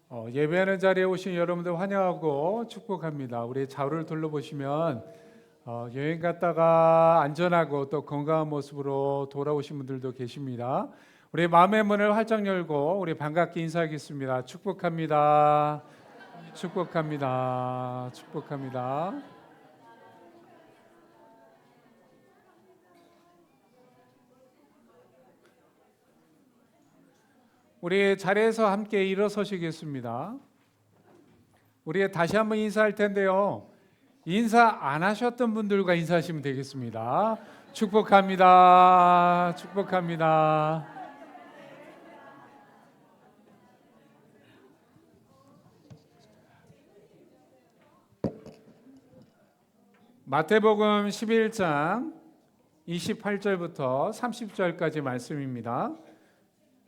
예배하는 자리에 오신 여러분들 환영하고 축복합니다. 우리 좌우를 둘러보시면 여행 갔다가 안전하고 또 건강한 모습으로 돌아오신 분들도 계십니다. 우리 마음의 문을 활짝 열고 우리 반갑게 인사하겠습니다. 축복합니다. 축복합니다. 축복합니다. 우리 자리에서 함께 일어서시겠습니다. 우리 다시 한번 인사할 텐데요. 인사 안 하셨던 분들과 인사하시면 되겠습니다. 축복합니다. 축복합니다. 마태복음 11장 28절부터 30절까지 말씀입니다.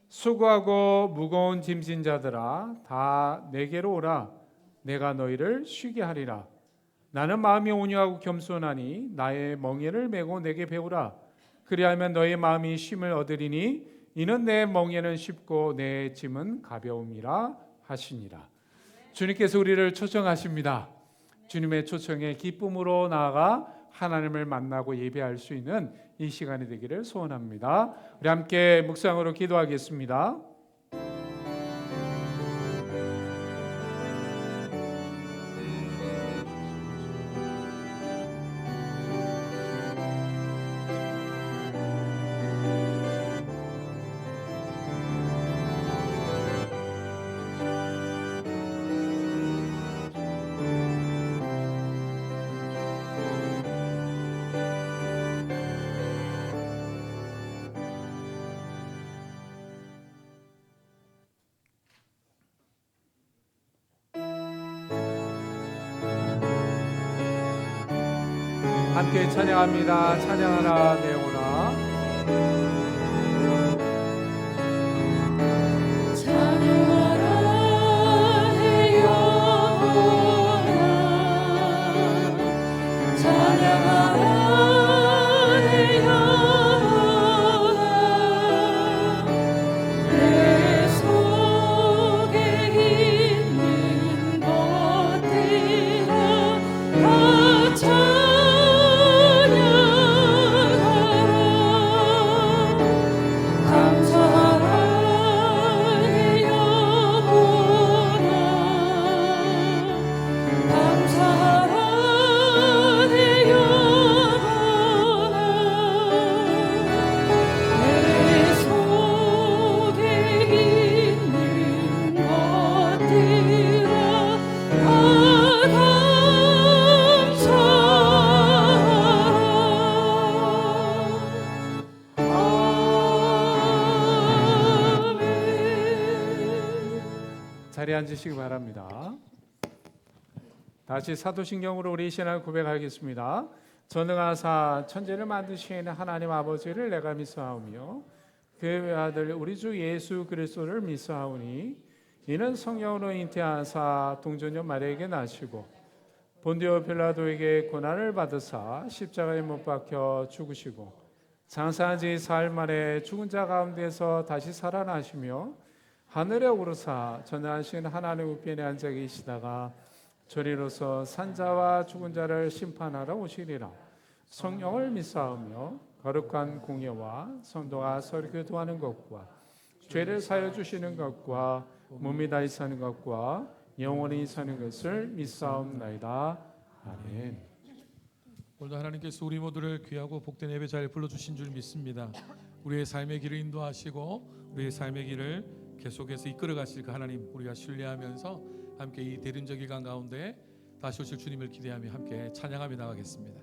수고하고 무거운 짐진 자들아 다 내게로 오라. 내가 너희를 쉬게 하리라. 나는 마음이 온유하고 겸손하니 나의 멍에를 메고 내게 배우라. 그리하면 너의 마음이 쉼을 얻으리니 이는 내 멍에는 쉽고 내 짐은 가벼움이라 하시니라. 주님께서 우리를 초청하십니다. 주님의 초청에 기쁨으로 나아가 하나님을 만나고 예배할 수 있는 이 시간이 되기를 소원합니다. 우리 함께 묵상으로 기도하겠습니다. 함께 찬양합니다. 찬양하라 내오라. 자리에 앉으시기 바랍니다. 다시 사도신경으로 우리 신앙을 고백하겠습니다. 전능하사 천지를 만드신 하나님 아버지를 내가 믿사오며 그의 외아들 우리 주 예수 그리스도를 믿사오니 이는 성령으로 잉태하사 동정녀 마리아에게 나시고 본디오 빌라도에게 고난을 받으사 십자가에 못 박혀 죽으시고 장사한 지 사흘 만에 죽은 자 가운데서 다시 살아나시며 하늘에 오르사 전능하신 하나님 우편에 앉아 계시다가 저리로서 산자와 죽은 자를 심판하러 오시리라. 성령을 믿사오며 거룩한 공예와 성도가 서로 교도하는 것과 죄를 사여 주시는 것과 몸이 다시 사는 것과 영원히 사는 것을 믿사옵나이다. 아멘. 오늘도 하나님께서 우리 모두를 귀하고 복된 예배 자리에 불러주신 줄 믿습니다. 우리의 삶의 길을 인도하시고 우리의 삶의 길을 계속해서 이끌어 가실 그 하나님 우리가 신뢰하면서 함께 이 대림적 일간 가운데 다시 오실 주님을 기대하며 함께 찬양하며 나가겠습니다.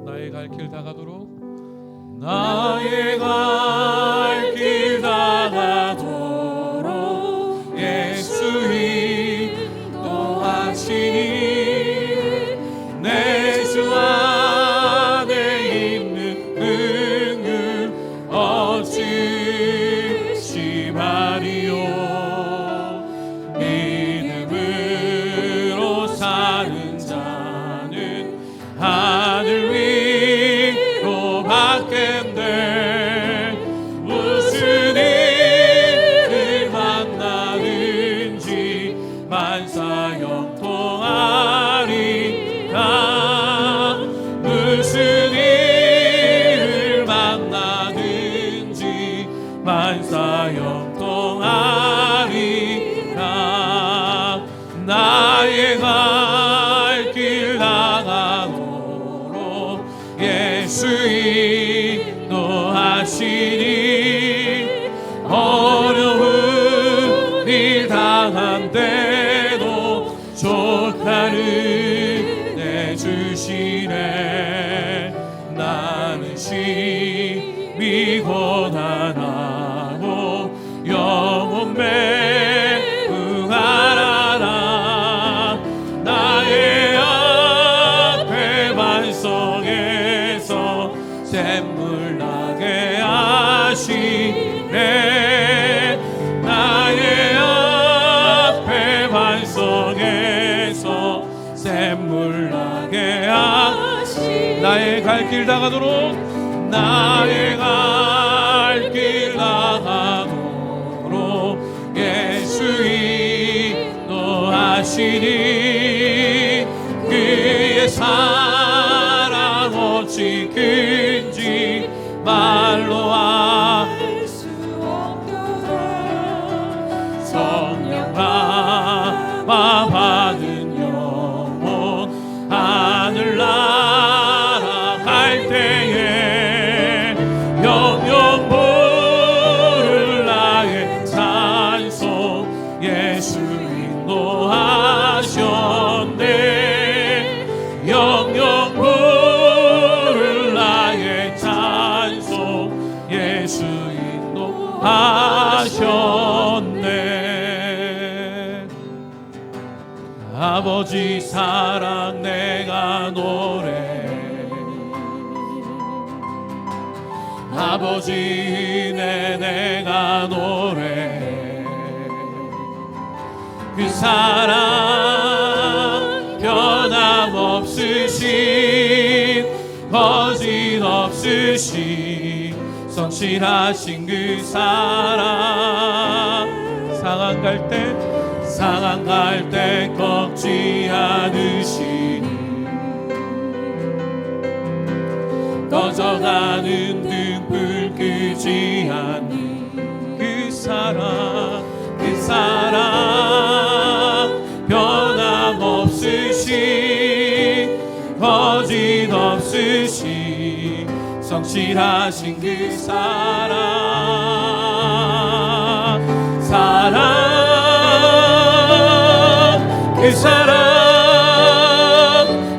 나의 갈 길 다가도록 나의 갈 길 다가도록 예수 인도하시니 내 주 안에 있는 응을 얻으시 말이요 믿음으로 사는 자는 하늘 위 예수 인도하시니 어려운 일 당한데도 좋다는 내주시네. 나는 심히 고단하고 영혼 맹응하라. 나의 앞에 반석에서 샘물 나게 하시네. 나의 앞에 반석에서 샘물 나게 하시네. 나의 갈 길 다가도록, 나의 갈 길 다가도록 예수 인도하시니 그의 사랑 어찌 큰지 말로 알 수 없도다. 성령 감화 받은 영혼 하늘나라 갈 때에 영영 부를 나의 찬송 예수 인도하셨네. 영영 부를 나의 찬송 예수 인도하셨네. 아버지 사랑 내가 노래, 아버지 은혜 내가 노래. 그 사랑 변함없으신 거짓 없으신 성실하신 그 사랑. 상한 갈 때 꺾지 않으시니 꺼져가는 등불 끄지 않는 그 사랑. 그 사랑 변함없으신 거짓 없으신 성실하신 그 사랑. 그 사랑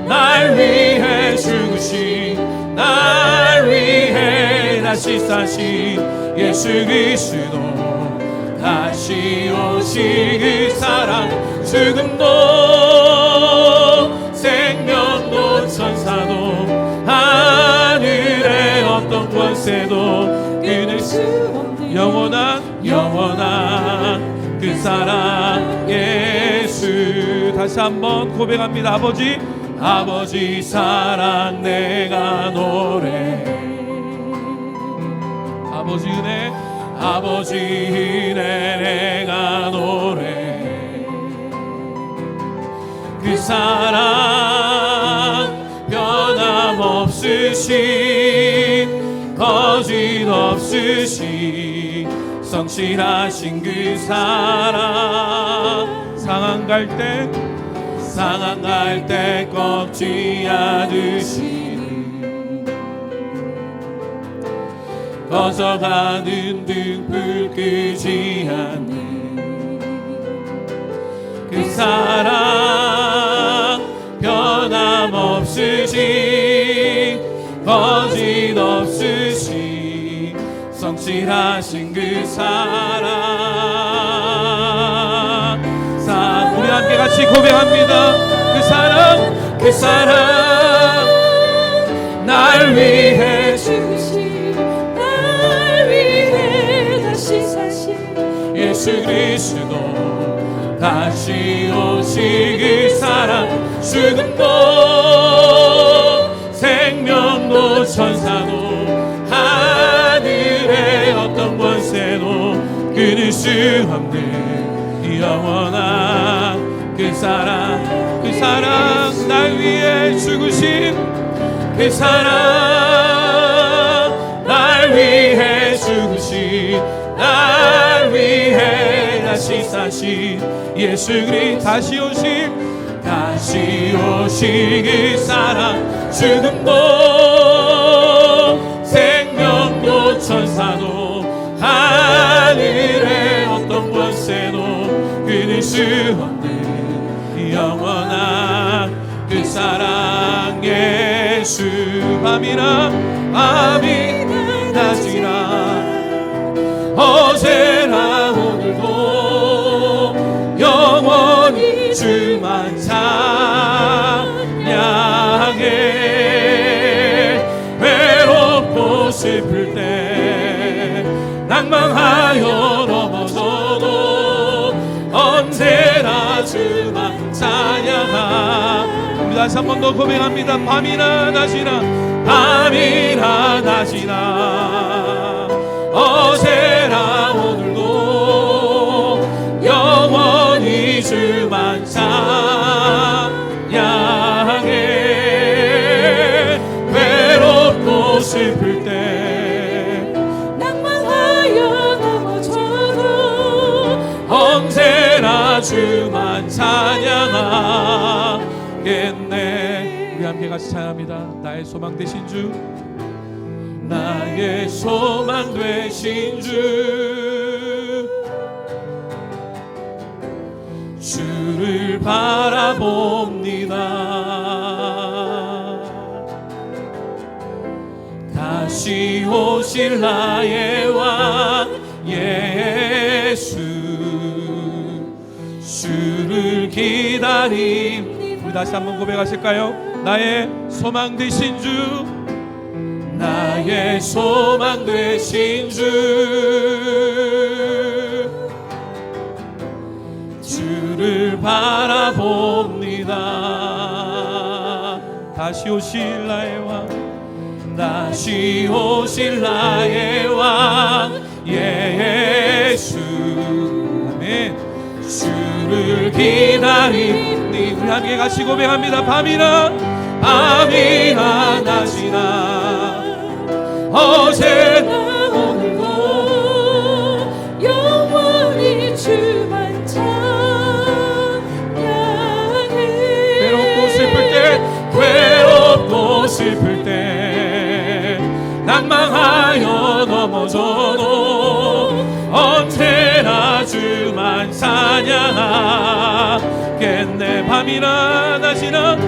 날 위해 죽으신, 날 위해 다시 사신 예수 그리스도. 다시 오신 그 사랑. 죽음도 생명도 천사도 하늘의 어떤 권세도 끊을 수 없는 영원한 그 사랑 예수. 다시 한번 고백합니다. 아버지 사랑 내가 노래, 아버지 은혜 내가 노래. 그 사랑 변함없으신 거짓 없으신 성실하신 그 사랑. 상한 갈 때 꺾지 않으시는 꺼져가는 등불 끄지 않는 그 사랑 변함없으신 거짓 없으신 성실하신 그 사랑. 우리 함께 같이 고백합니다. 그 사랑 날 위해 죽으신, 날 위해 다시 사신 예수 그리스도. 다시 오신 그 사랑. 죽음도 생명도 천사도 하늘의 어떤 권세도 끊을 수 없는 영원한 그 사랑. 그 사랑 날 위해 죽으신 그 사랑. 날 위해 죽으신, 날 위해 다시 사신 예수 그리스도. 다시 오신 그 사랑. 죽음도 수 없는 영원한 그 사랑 예수. 밤이나 낮이나 어제나 오늘도 영원히 주만 찬양해. 외롭고 슬플 때 낭망하여 넘어져도 언제나 주만 찬양하. 우리 다시 한 번 더 고백합니다. 밤이나 낮이나 밤이나 낮이나 어제나 오늘도 영원히 주만 찬양해. 외롭고 슬플 때 낭만하여 넘어져도 언제나 주만 찬양하겠네. 우리 함께 같이 찬양합니다. 나의 소망 되신 주, 나의 소망 되신 주, 주를 바라봅니다. 다시 오실 나의 왕 예수, 주를 기다림. 우리 다시 한번 고백하실까요? 나의 소망 되신 주, 나의 소망 되신 주, 주를 바라봅니다. 다시 오실 나의 왕, 다시 오실 나의 왕 예수. 아멘. 주를 기다리니. 우리 함께 같이 고백합니다. 밤이나 낮이나 어제나 오늘도 영원히 주만 찬양해. 외롭고 슬플 때 낭망하여 넘어져도 언제나 주만 찬양하겠네. 밤이나 낮이나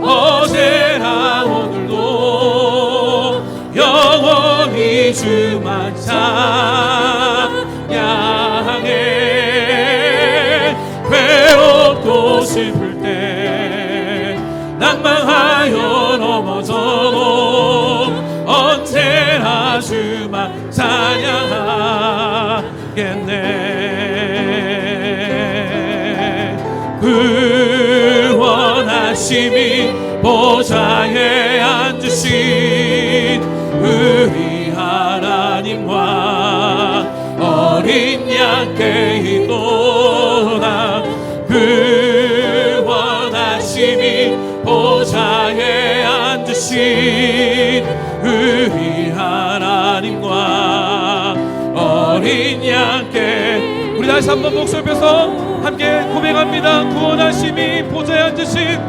어제나 오늘도 영원히 주만 찬양해. 외롭고 슬플 때 낭망하여 넘어져도 언제나 주만 찬양하겠네. 구원하심이 보좌에 앉으신 우리 하나님과 어린 양께 있도다. 구원하심이 보좌에 앉으신 우리 하나님과 어린 양께. 우리 다시 한번 목소리 펴서 함께 고백합니다. 구원하심이 보좌에 앉으신,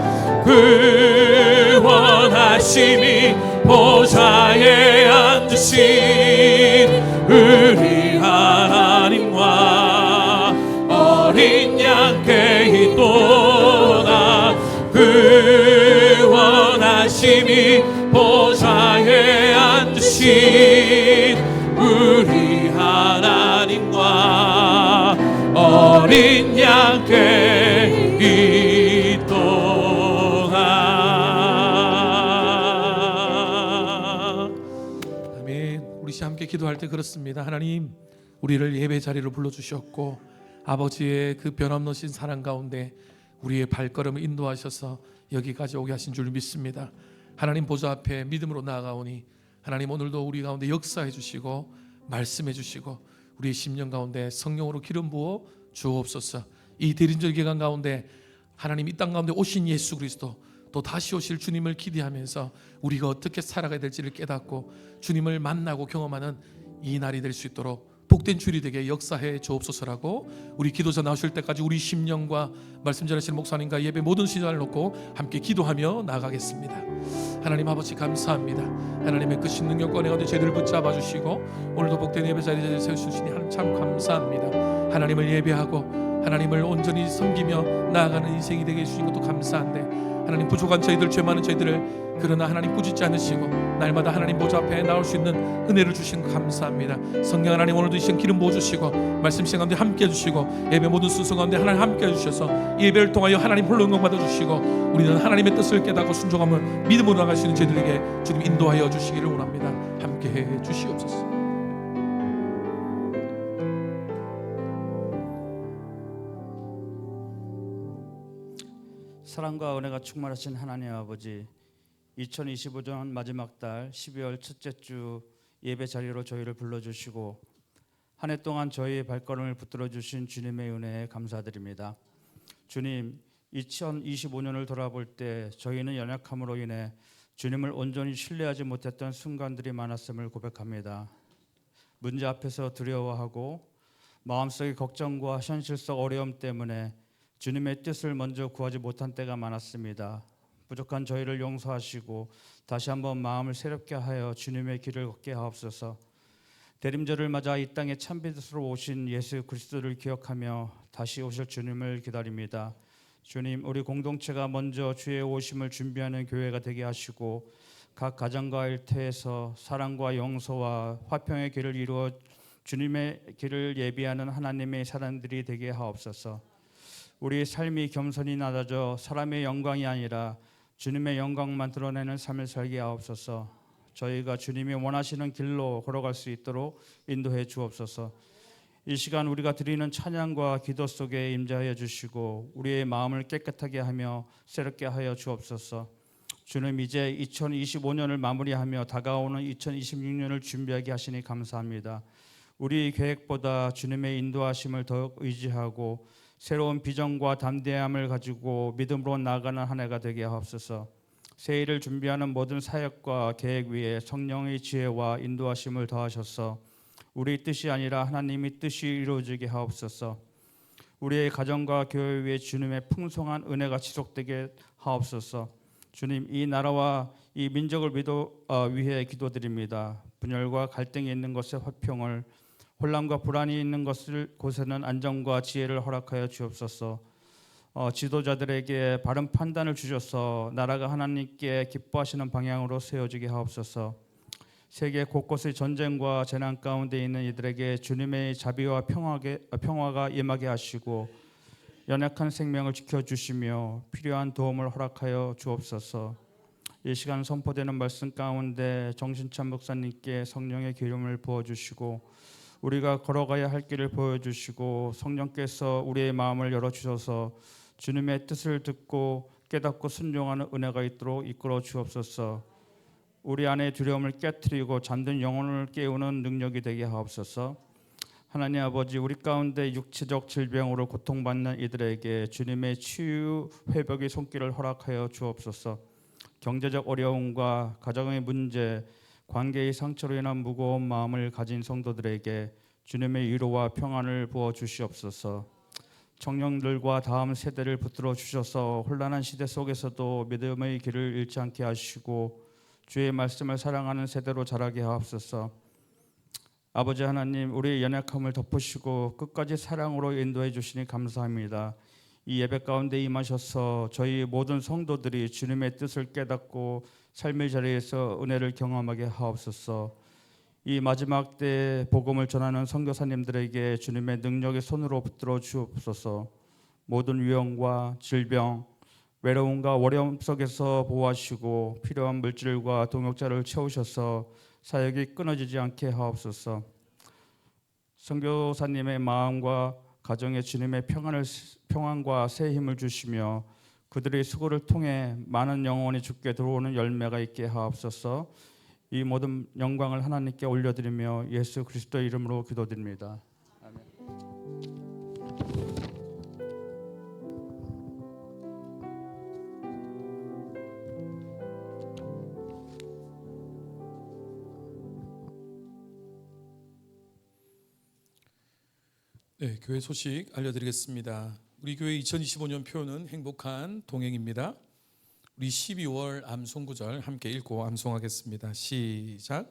구원하심이 보좌에 앉으신 우리 하나님과 어린 양께 있도다. 구원하심이 보좌에 앉으신 우리 하나님과 어린 양께 있도다. 아멘. 우리 함께 기도할 때 그렇습니다. 하나님, 우리를 예배 자리로 불러주셨고 아버지의 그 변함없는 사랑 가운데 우리의 발걸음을 인도하셔서 여기까지 오게 하신 줄 믿습니다. 하나님 보좌 앞에 믿음으로 나아가오니 하나님 오늘도 우리 가운데 역사해 주시고 말씀해 주시고 우리의 심령 가운데 성령으로 기름 부어 주옵소서. 이 대림절 기간 가운데 하나님 이 땅 가운데 오신 예수 그리스도, 또 다시 오실 주님을 기대하면서 우리가 어떻게 살아가야 될지를 깨닫고 주님을 만나고 경험하는 이 날이 될 수 있도록 복된 주일이 되게 역사해 주옵소서라고 우리 기도자 나오실 때까지 우리 심령과 말씀 전하시는 목사님과 예배 모든 시간을 놓고 함께 기도하며 나가겠습니다. 하나님 아버지 감사합니다. 하나님의 끝인 능력과 은혜 가운데 저희들을 붙잡아 주시고 오늘도 복된 예배 자리에 세우시니 하나님 참 감사합니다. 하나님을 예배하고 하나님을 온전히 섬기며 나아가는 인생이 되게 해주신 것도 감사한데 하나님 부족한 저희들, 죄 많은 저희들을 그러나 하나님 꾸짖지 않으시고 날마다 하나님 보좌 앞에 나올 수 있는 은혜를 주신 거 감사합니다. 성령 하나님 오늘도 이 시간 기름 부어주시고 말씀 시간 가운데 함께 해주시고 예배 모든 순서 가운데 하나님 함께 해주셔서 예배를 통하여 하나님 홀로 응용 받아주시고 우리는 하나님의 뜻을 깨닫고 순종하며 믿음으로 나갈 수 있는 저희들에게 주님 인도하여 주시기를 원합니다. 함께 해 주시옵소서. 사랑과 은혜가 충만하신 하나님 아버지, 2025년 마지막 달 12월 첫째 주 예배 자리로 저희를 불러주시고 한 해 동안 저희의 발걸음을 붙들어 주신 주님의 은혜에 감사드립니다. 주님, 2025년을 돌아볼 때 저희는 연약함으로 인해 주님을 온전히 신뢰하지 못했던 순간들이 많았음을 고백합니다. 문제 앞에서 두려워하고 마음속의 걱정과 현실 속 어려움 때문에 주님의 뜻을 먼저 구하지 못한 때가 많았습니다. 부족한 저희를 용서하시고 다시 한번 마음을 새롭게 하여 주님의 길을 걷게 하옵소서. 대림절을 맞아 이 땅에 참빛으로 오신 예수 그리스도를 기억하며 다시 오실 주님을 기다립니다. 주님, 우리 공동체가 먼저 주의 오심을 준비하는 교회가 되게 하시고 각 가정과 일터에서 사랑과 용서와 화평의 길을 이루어 주님의 길을 예비하는 하나님의 사람들이 되게 하옵소서. 우리의 삶이 겸손히 낮아져 사람의 영광이 아니라 주님의 영광만 드러내는 삶을 살게 하옵소서. 저희가 주님이 원하시는 길로 걸어갈 수 있도록 인도해 주옵소서. 이 시간 우리가 드리는 찬양과 기도 속에 임재하여 주시고 우리의 마음을 깨끗하게 하며 새롭게 하여 주옵소서. 주님, 이제 2025년을 마무리하며 다가오는 2026년을 준비하게 하시니 감사합니다. 우리 계획보다 주님의 인도하심을 더욱 의지하고 새로운 비전과 담대함을 가지고 믿음으로 나아가는 한 해가 되게 하옵소서. 새해를 준비하는 모든 사역과 계획 위에 성령의 지혜와 인도하심을 더하셔서 우리 뜻이 아니라 하나님의 뜻이 이루어지게 하옵소서. 우리의 가정과 교회 위에 주님의 풍성한 은혜가 지속되게 하옵소서. 주님, 이 나라와 이 민족을 위해 기도드립니다. 분열과 갈등이 있는 곳에 화평을, 혼란과 불안이 있는 곳에는 안정과 지혜를 허락하여 주옵소서. 지도자들에게 바른 판단을 주셔서 나라가 하나님께 기뻐하시는 방향으로 세워지게 하옵소서. 세계 곳곳의 전쟁과 재난 가운데 있는 이들에게 주님의 자비와 평화가 임하게 하시고 연약한 생명을 지켜주시며 필요한 도움을 허락하여 주옵소서. 이 시간 선포되는 말씀 가운데 정신찬 목사님께 성령의 기름을 부어주시고 우리가 걸어가야 할 길을 보여주시고 성령께서 우리의 마음을 열어주셔서 주님의 뜻을 듣고 깨닫고 순종하는 은혜가 있도록 이끌어 주옵소서. 우리 안에 두려움을 깨트리고 잠든 영혼을 깨우는 능력이 되게 하옵소서. 하나님 아버지, 우리 가운데 육체적 질병으로 고통받는 이들에게 주님의 치유 회복의 손길을 허락하여 주옵소서. 경제적 어려움과 가정의 문제, 관계의 상처로 인한 무거운 마음을 가진 성도들에게 주님의 위로와 평안을 부어 주시옵소서. 청년들과 다음 세대를 붙들어 주셔서 혼란한 시대 속에서도 믿음의 길을 잃지 않게 하시고 주의 말씀을 사랑하는 세대로 자라게 하옵소서. 아버지 하나님, 우리의 연약함을 덮으시고 끝까지 사랑으로 인도해 주시니 감사합니다. 이 예배 가운데 임하셔서 저희 모든 성도들이 주님의 뜻을 깨닫고 삶의 자리에서 은혜를 경험하게 하옵소서. 이 마지막 때 복음을 전하는 선교사님들에게 주님의 능력의 손으로 붙들어 주옵소서. 모든 위험과 질병, 외로움과 어려움 속에서 보호하시고 필요한 물질과 동역자를 채우셔서 사역이 끊어지지 않게 하옵소서. 선교사님의 마음과 가정에 주님의 평안과 새 힘을 주시며 그들의 수고를 통해 많은 영혼이 주께 들어오는 열매가 있게 하옵소서. 이 모든 영광을 하나님께 올려드리며 예수 그리스도의 이름으로 기도드립니다. 아멘. 네, 교회 소식 알려드리겠습니다. 우리 교회 2025년 표는 행복한 동행입니다. 우리 12월 암송구절 함께 읽고 암송하겠습니다. 시작.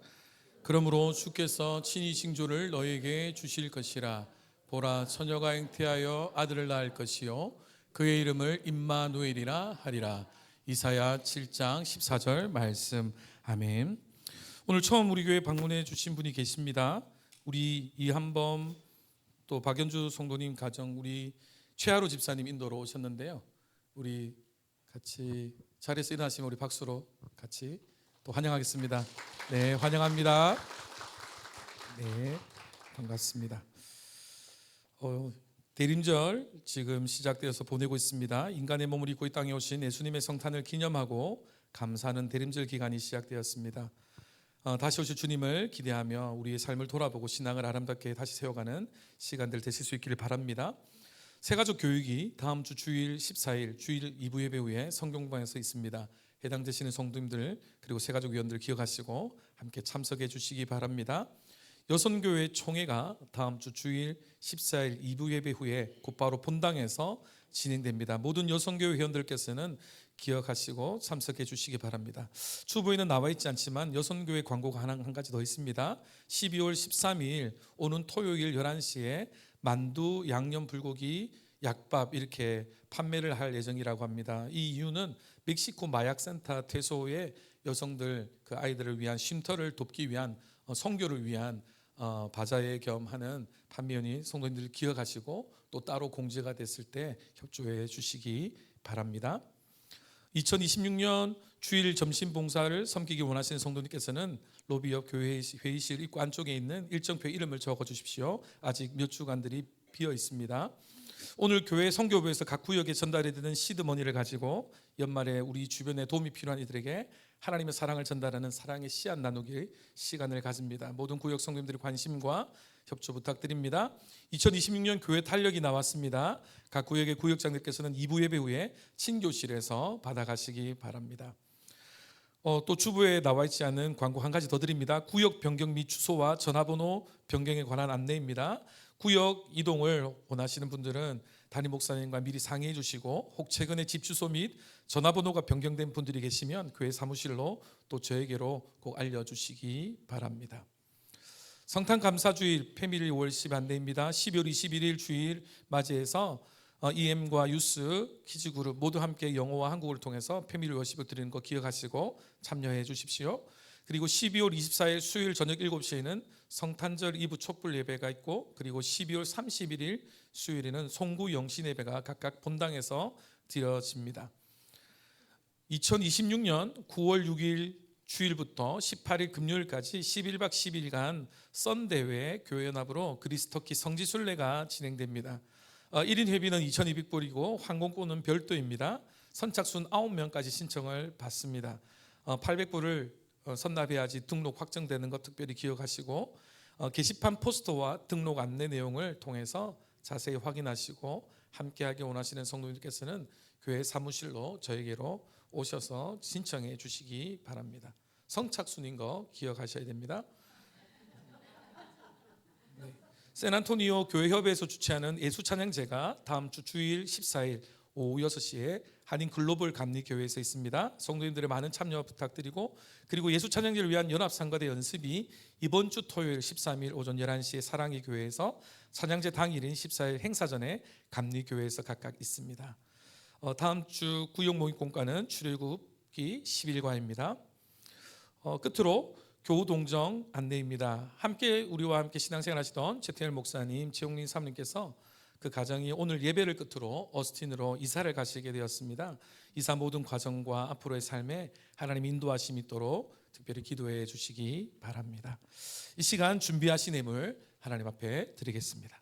그러므로 주께서 친히 징조를 너에게 주실 것이라. 보라, 처녀가 잉태하여 아들을 낳을 것이요 그의 이름을 임마누엘이라 하리라. 이사야 7장 14절 말씀. 아멘. 오늘 처음 우리 교회 방문해 주신 분이 계십니다. 우리 이한범 또 박연주 성도님 가정, 우리 최하로 집사님 인도로 오셨는데요. 우리 같이 자리에서 일어나시면 우리 박수로 같이 또 환영하겠습니다. 네, 환영합니다. 네, 반갑습니다. 대림절 지금 시작되어서 보내고 있습니다. 인간의 몸을 입고 이 땅에 오신 예수님의 성탄을 기념하고 감사하는 대림절 기간이 시작되었습니다. 다시 오실 주님을 기대하며 우리의 삶을 돌아보고 신앙을 아름답게 다시 세워가는 시간들 되실 수 있기를 바랍니다. 새가족 교육이 다음 주 주일 14일 주일 2부 예배 후에 성경방에서 있습니다. 해당되시는 성도님들 그리고 새가족 위원들 기억하시고 함께 참석해 주시기 바랍니다. 여선교회 총회가 다음 주 주일 14일 2부 예배 후에 곧바로 본당에서 진행됩니다. 모든 여선교회 회원들께서는 기억하시고 참석해 주시기 바랍니다. 주보에는 나와 있지 않지만 여선교회 광고가 한 가지 더 있습니다. 12월 13일 오는 토요일 11시에 만두, 양념 불고기, 약밥 이렇게 판매를 할 예정이라고 합니다. 이 이유는 멕시코 마약센터 퇴소의 여성들 그 아이들을 위한 쉼터를 돕기 위한 선교를 위한 바자회 겸 하는 판매연이 성도님들 기억하시고 또 따로 공지가 됐을 때 협조해 주시기 바랍니다. 2026년 주일 점심 봉사를 섬기기 원하시는 성도님께서는 로비 옆 교회 회의실 입구 안쪽에 있는 일정표에 이름을 적어 주십시오. 아직 몇 주간들이 비어 있습니다. 오늘 교회 선교부에서 각 구역에 전달해 드리는 시드머니를 가지고 연말에 우리 주변에 도움이 필요한 이들에게 하나님의 사랑을 전달하는 사랑의 씨앗 나누기 시간을 가집니다. 모든 구역 성도님들의 관심과 협조 부탁드립니다. 2026년 교회 탄력이 나왔습니다. 각 구역의 구역장들께서는 2부 예배 후에 친교실에서 받아가시기 바랍니다. 또 주부에 나와 있지 않은 광고 한 가지 더 드립니다. 구역 변경 및 주소와 전화번호 변경에 관한 안내입니다. 구역 이동을 원하시는 분들은 담임 목사님과 미리 상의해 주시고 혹 최근에 집 주소 및 전화번호가 변경된 분들이 계시면 교회 사무실로 또 저에게로 꼭 알려주시기 바랍니다. 성탄 감사주일 패밀리 월십 안내입니다. 12월 21일 주일 맞이해서 EM과 유스, 키즈그룹 모두 함께 영어와 한국어를 통해서 패밀리 월십을 드리는 거 기억하시고 참여해 주십시오. 그리고 12월 24일 수요일 저녁 7시에는 성탄절 2부 촛불 예배가 있고 그리고 12월 31일 수요일에는 송구 영신 예배가 각각 본당에서 드려집니다. 2026년 9월 6일 주일부터 18일 금요일까지 11박 10일간 썬대회 교회연합으로 그리스터키 성지순례가 진행됩니다. 1인 회비는 2,200불이고 항공권은 별도입니다. 선착순 9명까지 신청을 받습니다. 800불을 선납해야지 등록 확정되는 것 특별히 기억하시고 게시판 포스터와 등록 안내 내용을 통해서 자세히 확인하시고 함께하기 원하시는 성도님께서는 교회 사무실로 저에게로 오셔서 신청해 주시기 바랍니다. 성착순인 거 기억하셔야 됩니다. 샌안토니오 교회협회에서 주최하는 예수찬양제가 다음 주 주일 14일 오후 6시에 한인 글로벌 감리교회에서 있습니다. 성도님들의 많은 참여 부탁드리고 그리고 예수찬양제를 위한 연합상가대 연습이 이번 주 토요일 13일 오전 11시에 사랑의 교회에서 찬양제 당일인 14일 행사전에 감리교회에서 각각 있습니다. 다음 주 구역 모임공과는 출애굽기 11과입니다. 끝으로 교우동정 안내입니다. 우리와 함께 신앙생활 하시던 최태일 목사님, 최용린 사모님께서 그 가정이 오늘 예배를 끝으로 어스틴으로 이사를 가시게 되었습니다. 이사 모든 과정과 앞으로의 삶에 하나님 인도하심이 있도록 특별히 기도해 주시기 바랍니다. 이 시간 준비하신 예물 하나님 앞에 드리겠습니다.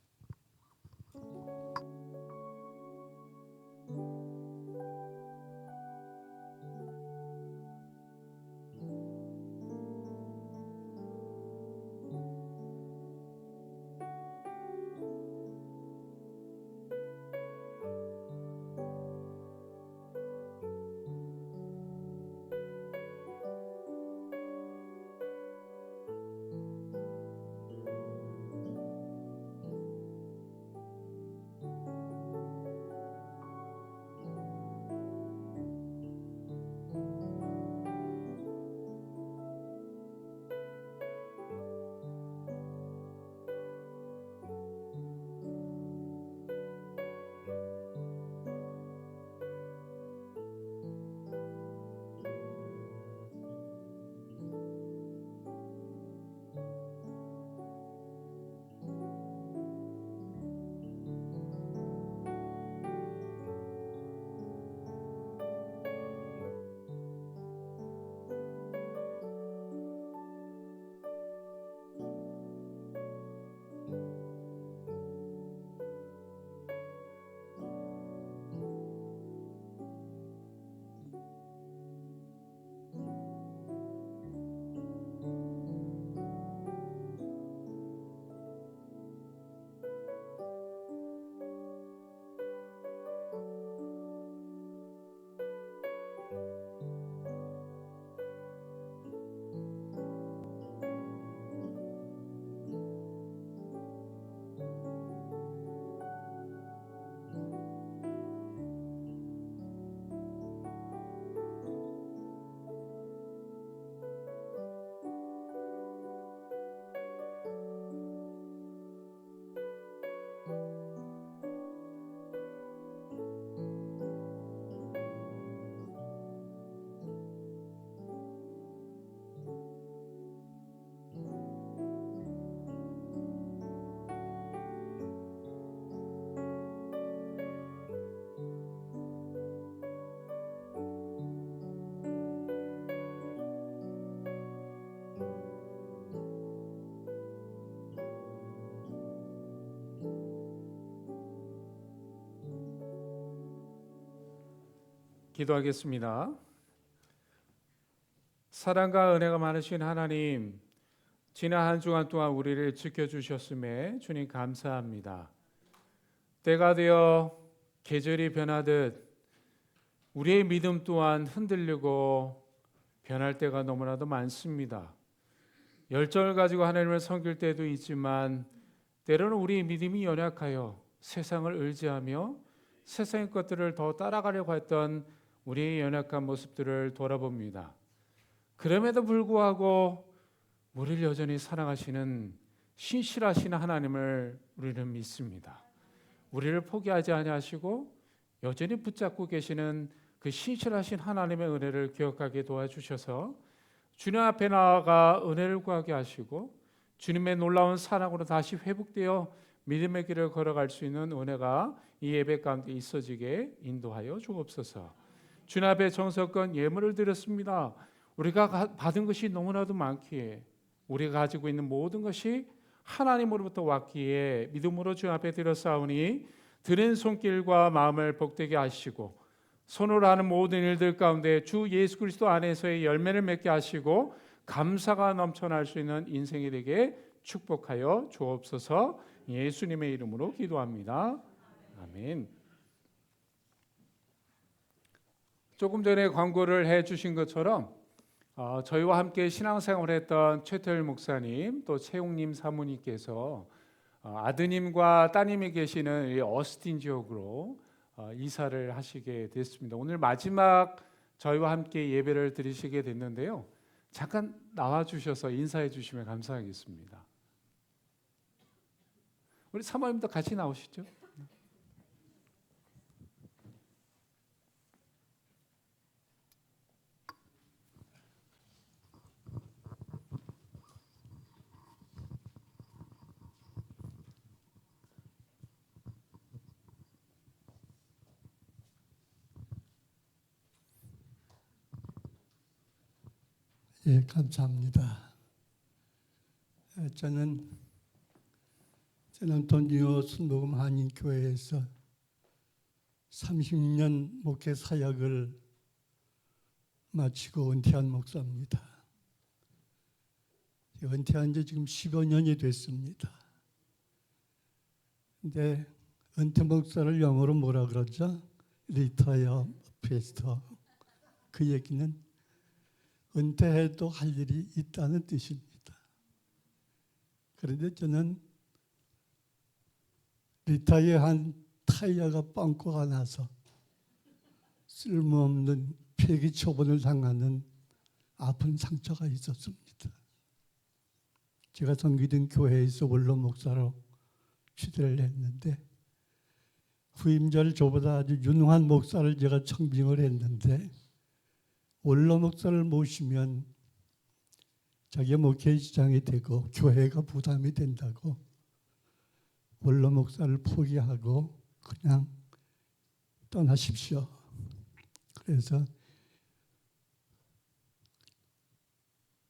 기도하겠습니다. 사랑과 은혜가 많으신 하나님, 지난 한 주간 동안 우리를 지켜주셨음에 주님 감사합니다. 때가 되어 계절이 변하듯 우리의 믿음 또한 흔들리고 변할 때가 너무나도 많습니다. 열정을 가지고 하나님을 섬길 때도 있지만 때로는 우리의 믿음이 연약하여 세상을 의지하며 세상의 것들을 더 따라가려고 했던 우리의 연약한 모습들을 돌아봅니다. 그럼에도 불구하고 우리를 여전히 사랑하시는 신실하신 하나님을 우리는 믿습니다. 우리를 포기하지 아니하시고 여전히 붙잡고 계시는 그 신실하신 하나님의 은혜를 기억하게 도와주셔서 주님 앞에 나아가 은혜를 구하게 하시고 주님의 놀라운 사랑으로 다시 회복되어 믿음의 길을 걸어갈 수 있는 은혜가 이 예배 가운데 있어지게 인도하여 주옵소서. 주님 앞에 정성껏 예물을 드렸습니다. 우리가 받은 것이 너무나도 많기에 우리가 가지고 있는 모든 것이 하나님으로부터 왔기에 믿음으로 주님 앞에 드렸사오니 드린 손길과 마음을 복되게 하시고 손으로 하는 모든 일들 가운데 주 예수 그리스도 안에서의 열매를 맺게 하시고 감사가 넘쳐날 수 있는 인생이 되게 축복하여 주옵소서. 예수님의 이름으로 기도합니다. 아멘. 조금 전에 광고를 해주신 것처럼 저희와 함께 신앙생활을 했던 최태일 목사님 또 최용님 사모님께서 아드님과 따님이 계시는 이 어스틴 지역으로 이사를 하시게 됐습니다. 오늘 마지막 저희와 함께 예배를 드리시게 됐는데요. 잠깐 나와주셔서 인사해 주시면 감사하겠습니다. 우리 사모님도 같이 나오시죠. 예, 감사합니다. 저는 샌안토니오 순복음 한인교회에서 30년 목회 사역을 마치고 은퇴한 목사입니다. 은퇴한 지 지금 15년이 됐습니다. 근데 은퇴 목사를 영어로 뭐라 그러죠? 리타이어 페스터. 그 얘기는 은퇴해도 할 일이 있다는 뜻입니다. 그런데 저는 리타이어한 타이어가 빵꾸가 나서 쓸모없는 폐기 처분을 당하는 아픈 상처가 있었습니다. 제가 섬기던 교회에서 원로 목사로 취대를 했는데 후임자를 저보다 아주 유능한 목사를 제가 청빙을 했는데 원로 목사를 모시면 자기가 목회 지장이 되고 교회가 부담이 된다고 원로 목사를 포기하고 그냥 떠나십시오. 그래서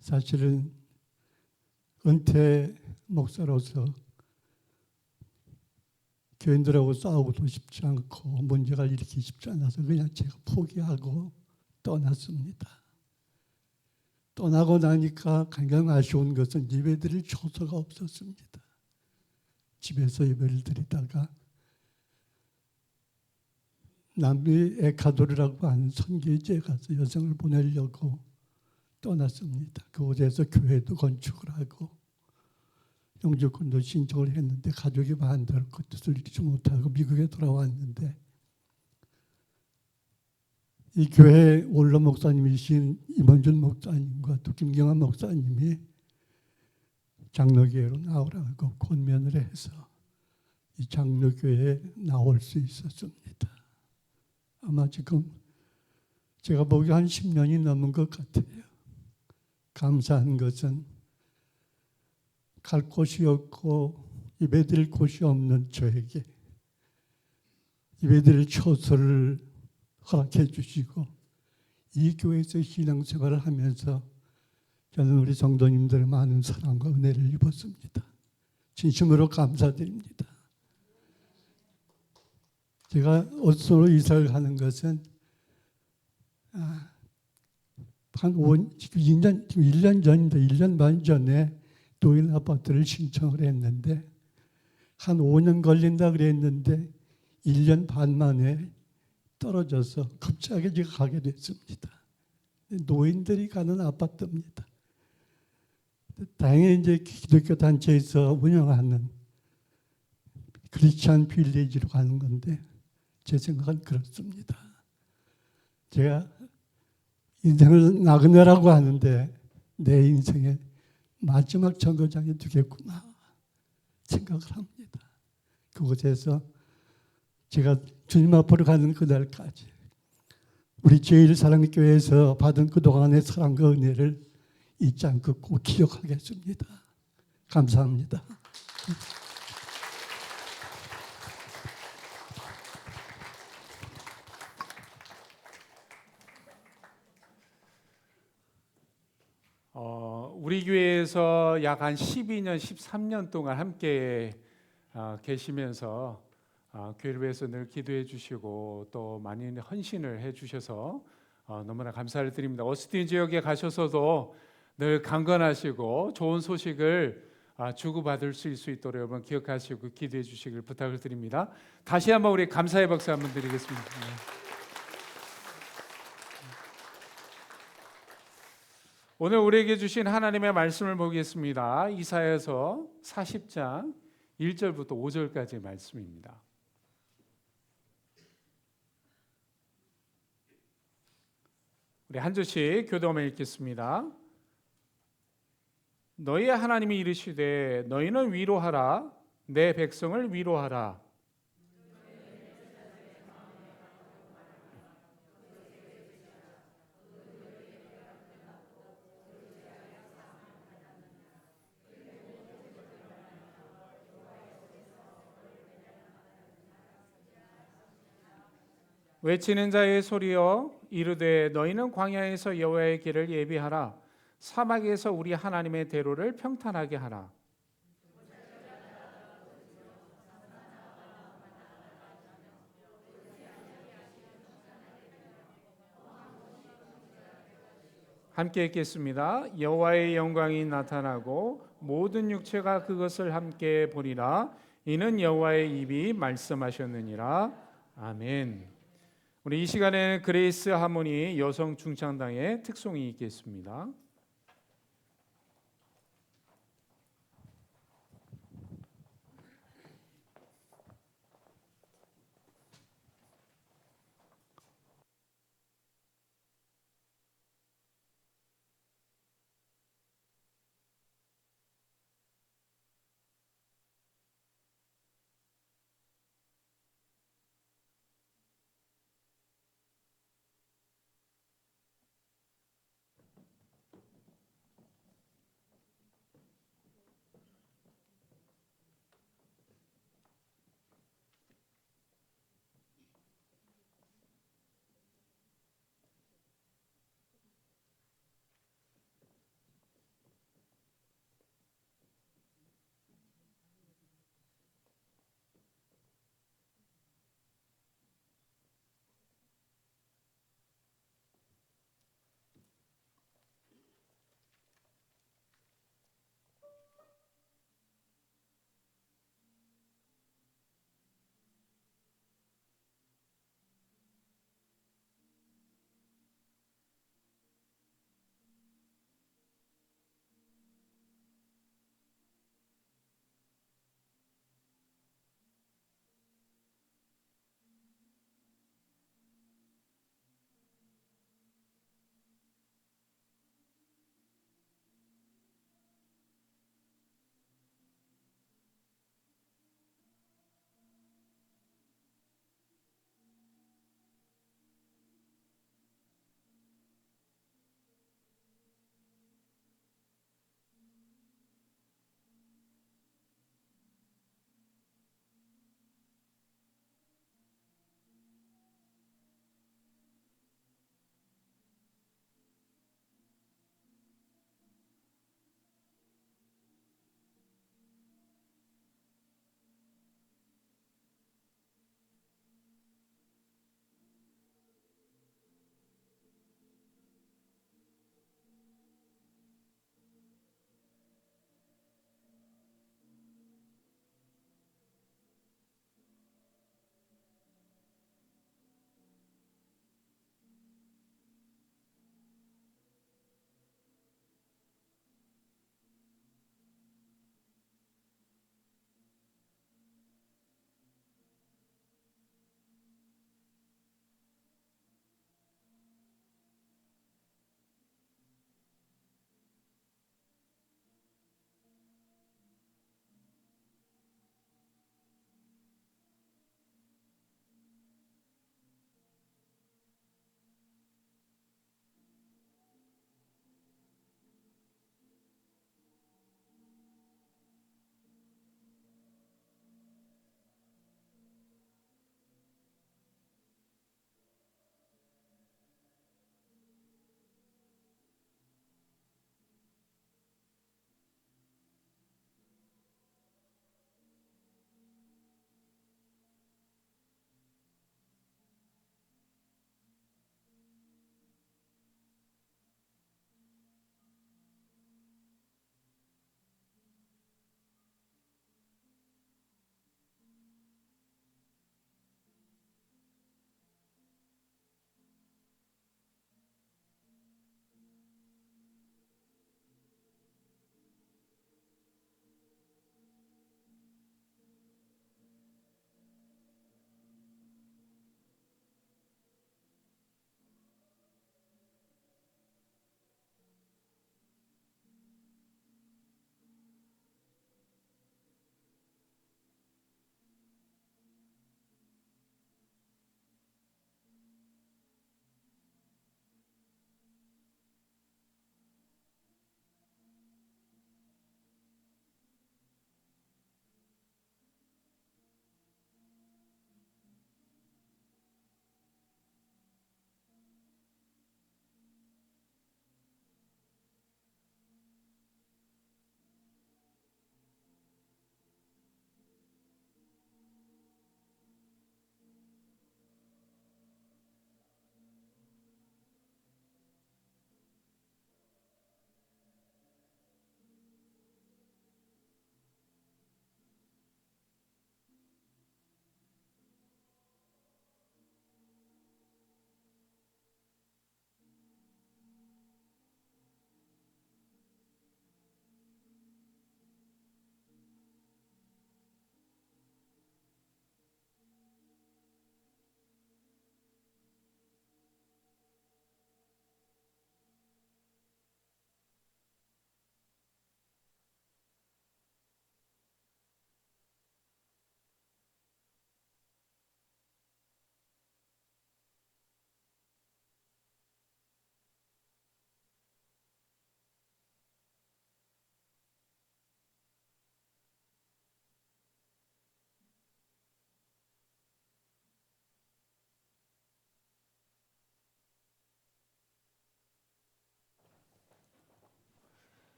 사실은 은퇴 목사로서 교인들하고 싸우고도 싶지 않고 문제가 일으키기 쉽지 않아서 그냥 제가 포기하고 떠났습니다. 떠나고 나니까 가장 아쉬운 것은 예배드릴 처소가 없었습니다. 집에서 예배를 드리다가 남미 에콰도르라고 하는 선교지에 가서 여성을 보내려고 떠났습니다. 그곳에서 교회도 건축을 하고 영주권도 신청을 했는데 가족이 반대로 그 뜻을 이루지 못하고 미국에 돌아왔는데 이 교회 원로 목사님이신 임원준 목사님과 또 김경환 목사님이 장로교회로 나오라고 권면을 해서 이 장로교회에 나올 수 있었습니다. 아마 지금 제가 보기 한 10년이 넘은 것 같아요. 감사한 것은 갈 곳이 없고 예배드릴 곳이 없는 저에게 예배드릴 처소를 허락해 주시고 이 교회에서 신앙생활을 하면서 저는 우리 성도님들의 많은 사랑과 은혜를 입었습니다. 진심으로 감사드립니다. 제가 오스로 이사를 가는 것은 지금 1년 전인데 1년 반 전에 노인 아파트를 신청을 했는데 한 5년 걸린다 그랬는데 1년 반 만에 떨어져서 갑자기 제가 가게 됐습니다. 노인들이 가는 아파트입니다. 다행히 이제 기독교 단체에서 운영하는 크리스찬 빌리지로 가는 건데 제 생각은 그렇습니다. 제가 인생을 나그네라고 하는데 내 인생의 마지막 정거장이 되겠구나 생각을 합니다. 그곳에서 제가 주님 앞으로 가는 그날까지 우리 제1사랑교회에서 받은 그동안의 사랑과 은혜를 잊지 않고 꼭 기억하겠습니다. 감사합니다. 우리 교회에서 약 한 12년, 13년 동안 함께 계시면서 교회를 위해서 늘 기도해 주시고 또 많은 헌신을 해 주셔서 너무나 감사를 드립니다. 오스틴 지역에 가셔서도 늘 강건하시고 좋은 소식을 주고받을 수 있도록 여러분 기억하시고 기도해 주시길 부탁을 드립니다. 다시 한번 우리 감사의 박수 한번 드리겠습니다. 오늘 우리에게 주신 하나님의 말씀을 보겠습니다. 이사야서 40장 1절부터 5절까지의 말씀입니다. 우리 한 절씩 교독하며 읽겠습니다. 너희의 하나님이 이르시되 너희는 위로하라 내 백성을 위로하라. 외치는 자의 소리여 이르되 너희는 광야에서 여호와의 길을 예비하라 사막에서 우리 하나님의 대로를 평탄하게 하라. 함께 읽겠습니다. 여호와의 영광이 나타나고 모든 육체가 그것을 함께 보리라. 이는 여호와의 입이 말씀하셨느니라. 아멘. 우리 이 시간에 그레이스 하모니 여성 중창단의 특송이 있겠습니다.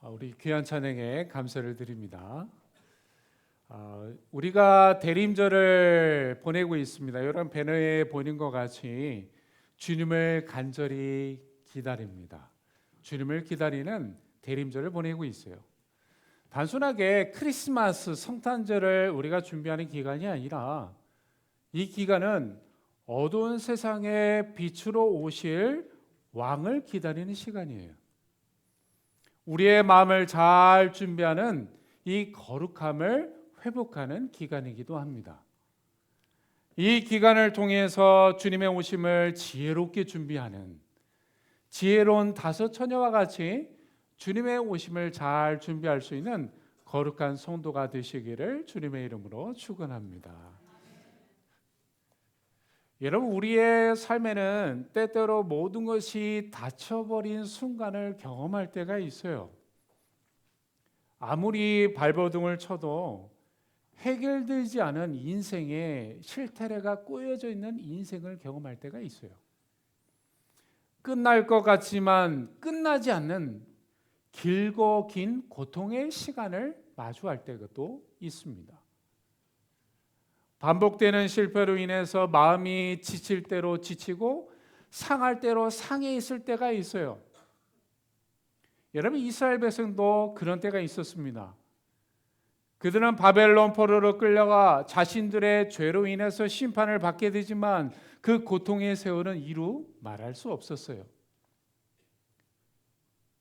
우리 귀한 찬양에 감사를 드립니다. 우리가 대림절을 보내고 있습니다. 여러분 배너에 보는 것 같이 주님을 간절히 기다립니다. 주님을 기다리는 대림절을 보내고 있어요. 단순하게 크리스마스 성탄절을 우리가 준비하는 기간이 아니라 이 기간은 어두운 세상에 빛으로 오실 왕을 기다리는 시간이에요. 우리의 마음을 잘 준비하는 이 거룩함을 회복하는 기간이기도 합니다. 이 기간을 통해서 주님의 오심을 지혜롭게 준비하는 지혜로운 다섯 처녀와 같이 주님의 오심을 잘 준비할 수 있는 거룩한 성도가 되시기를 주님의 이름으로 축원합니다. 여러분, 우리의 삶에는 때때로 모든 것이 닫혀버린 순간을 경험할 때가 있어요. 아무리 발버둥을 쳐도 해결되지 않은 인생의 실타래가 꼬여져 있는 인생을 경험할 때가 있어요. 끝날 것 같지만 끝나지 않는 길고 긴 고통의 시간을 마주할 때도 있습니다. 반복되는 실패로 인해서 마음이 지칠 대로 지치고 상할 대로 상해 있을 때가 있어요. 여러분, 이스라엘 백성도 그런 때가 있었습니다. 그들은 바벨론 포로로 끌려가 자신들의 죄로 인해서 심판을 받게 되지만 그 고통의 세월은 이루 말할 수 없었어요.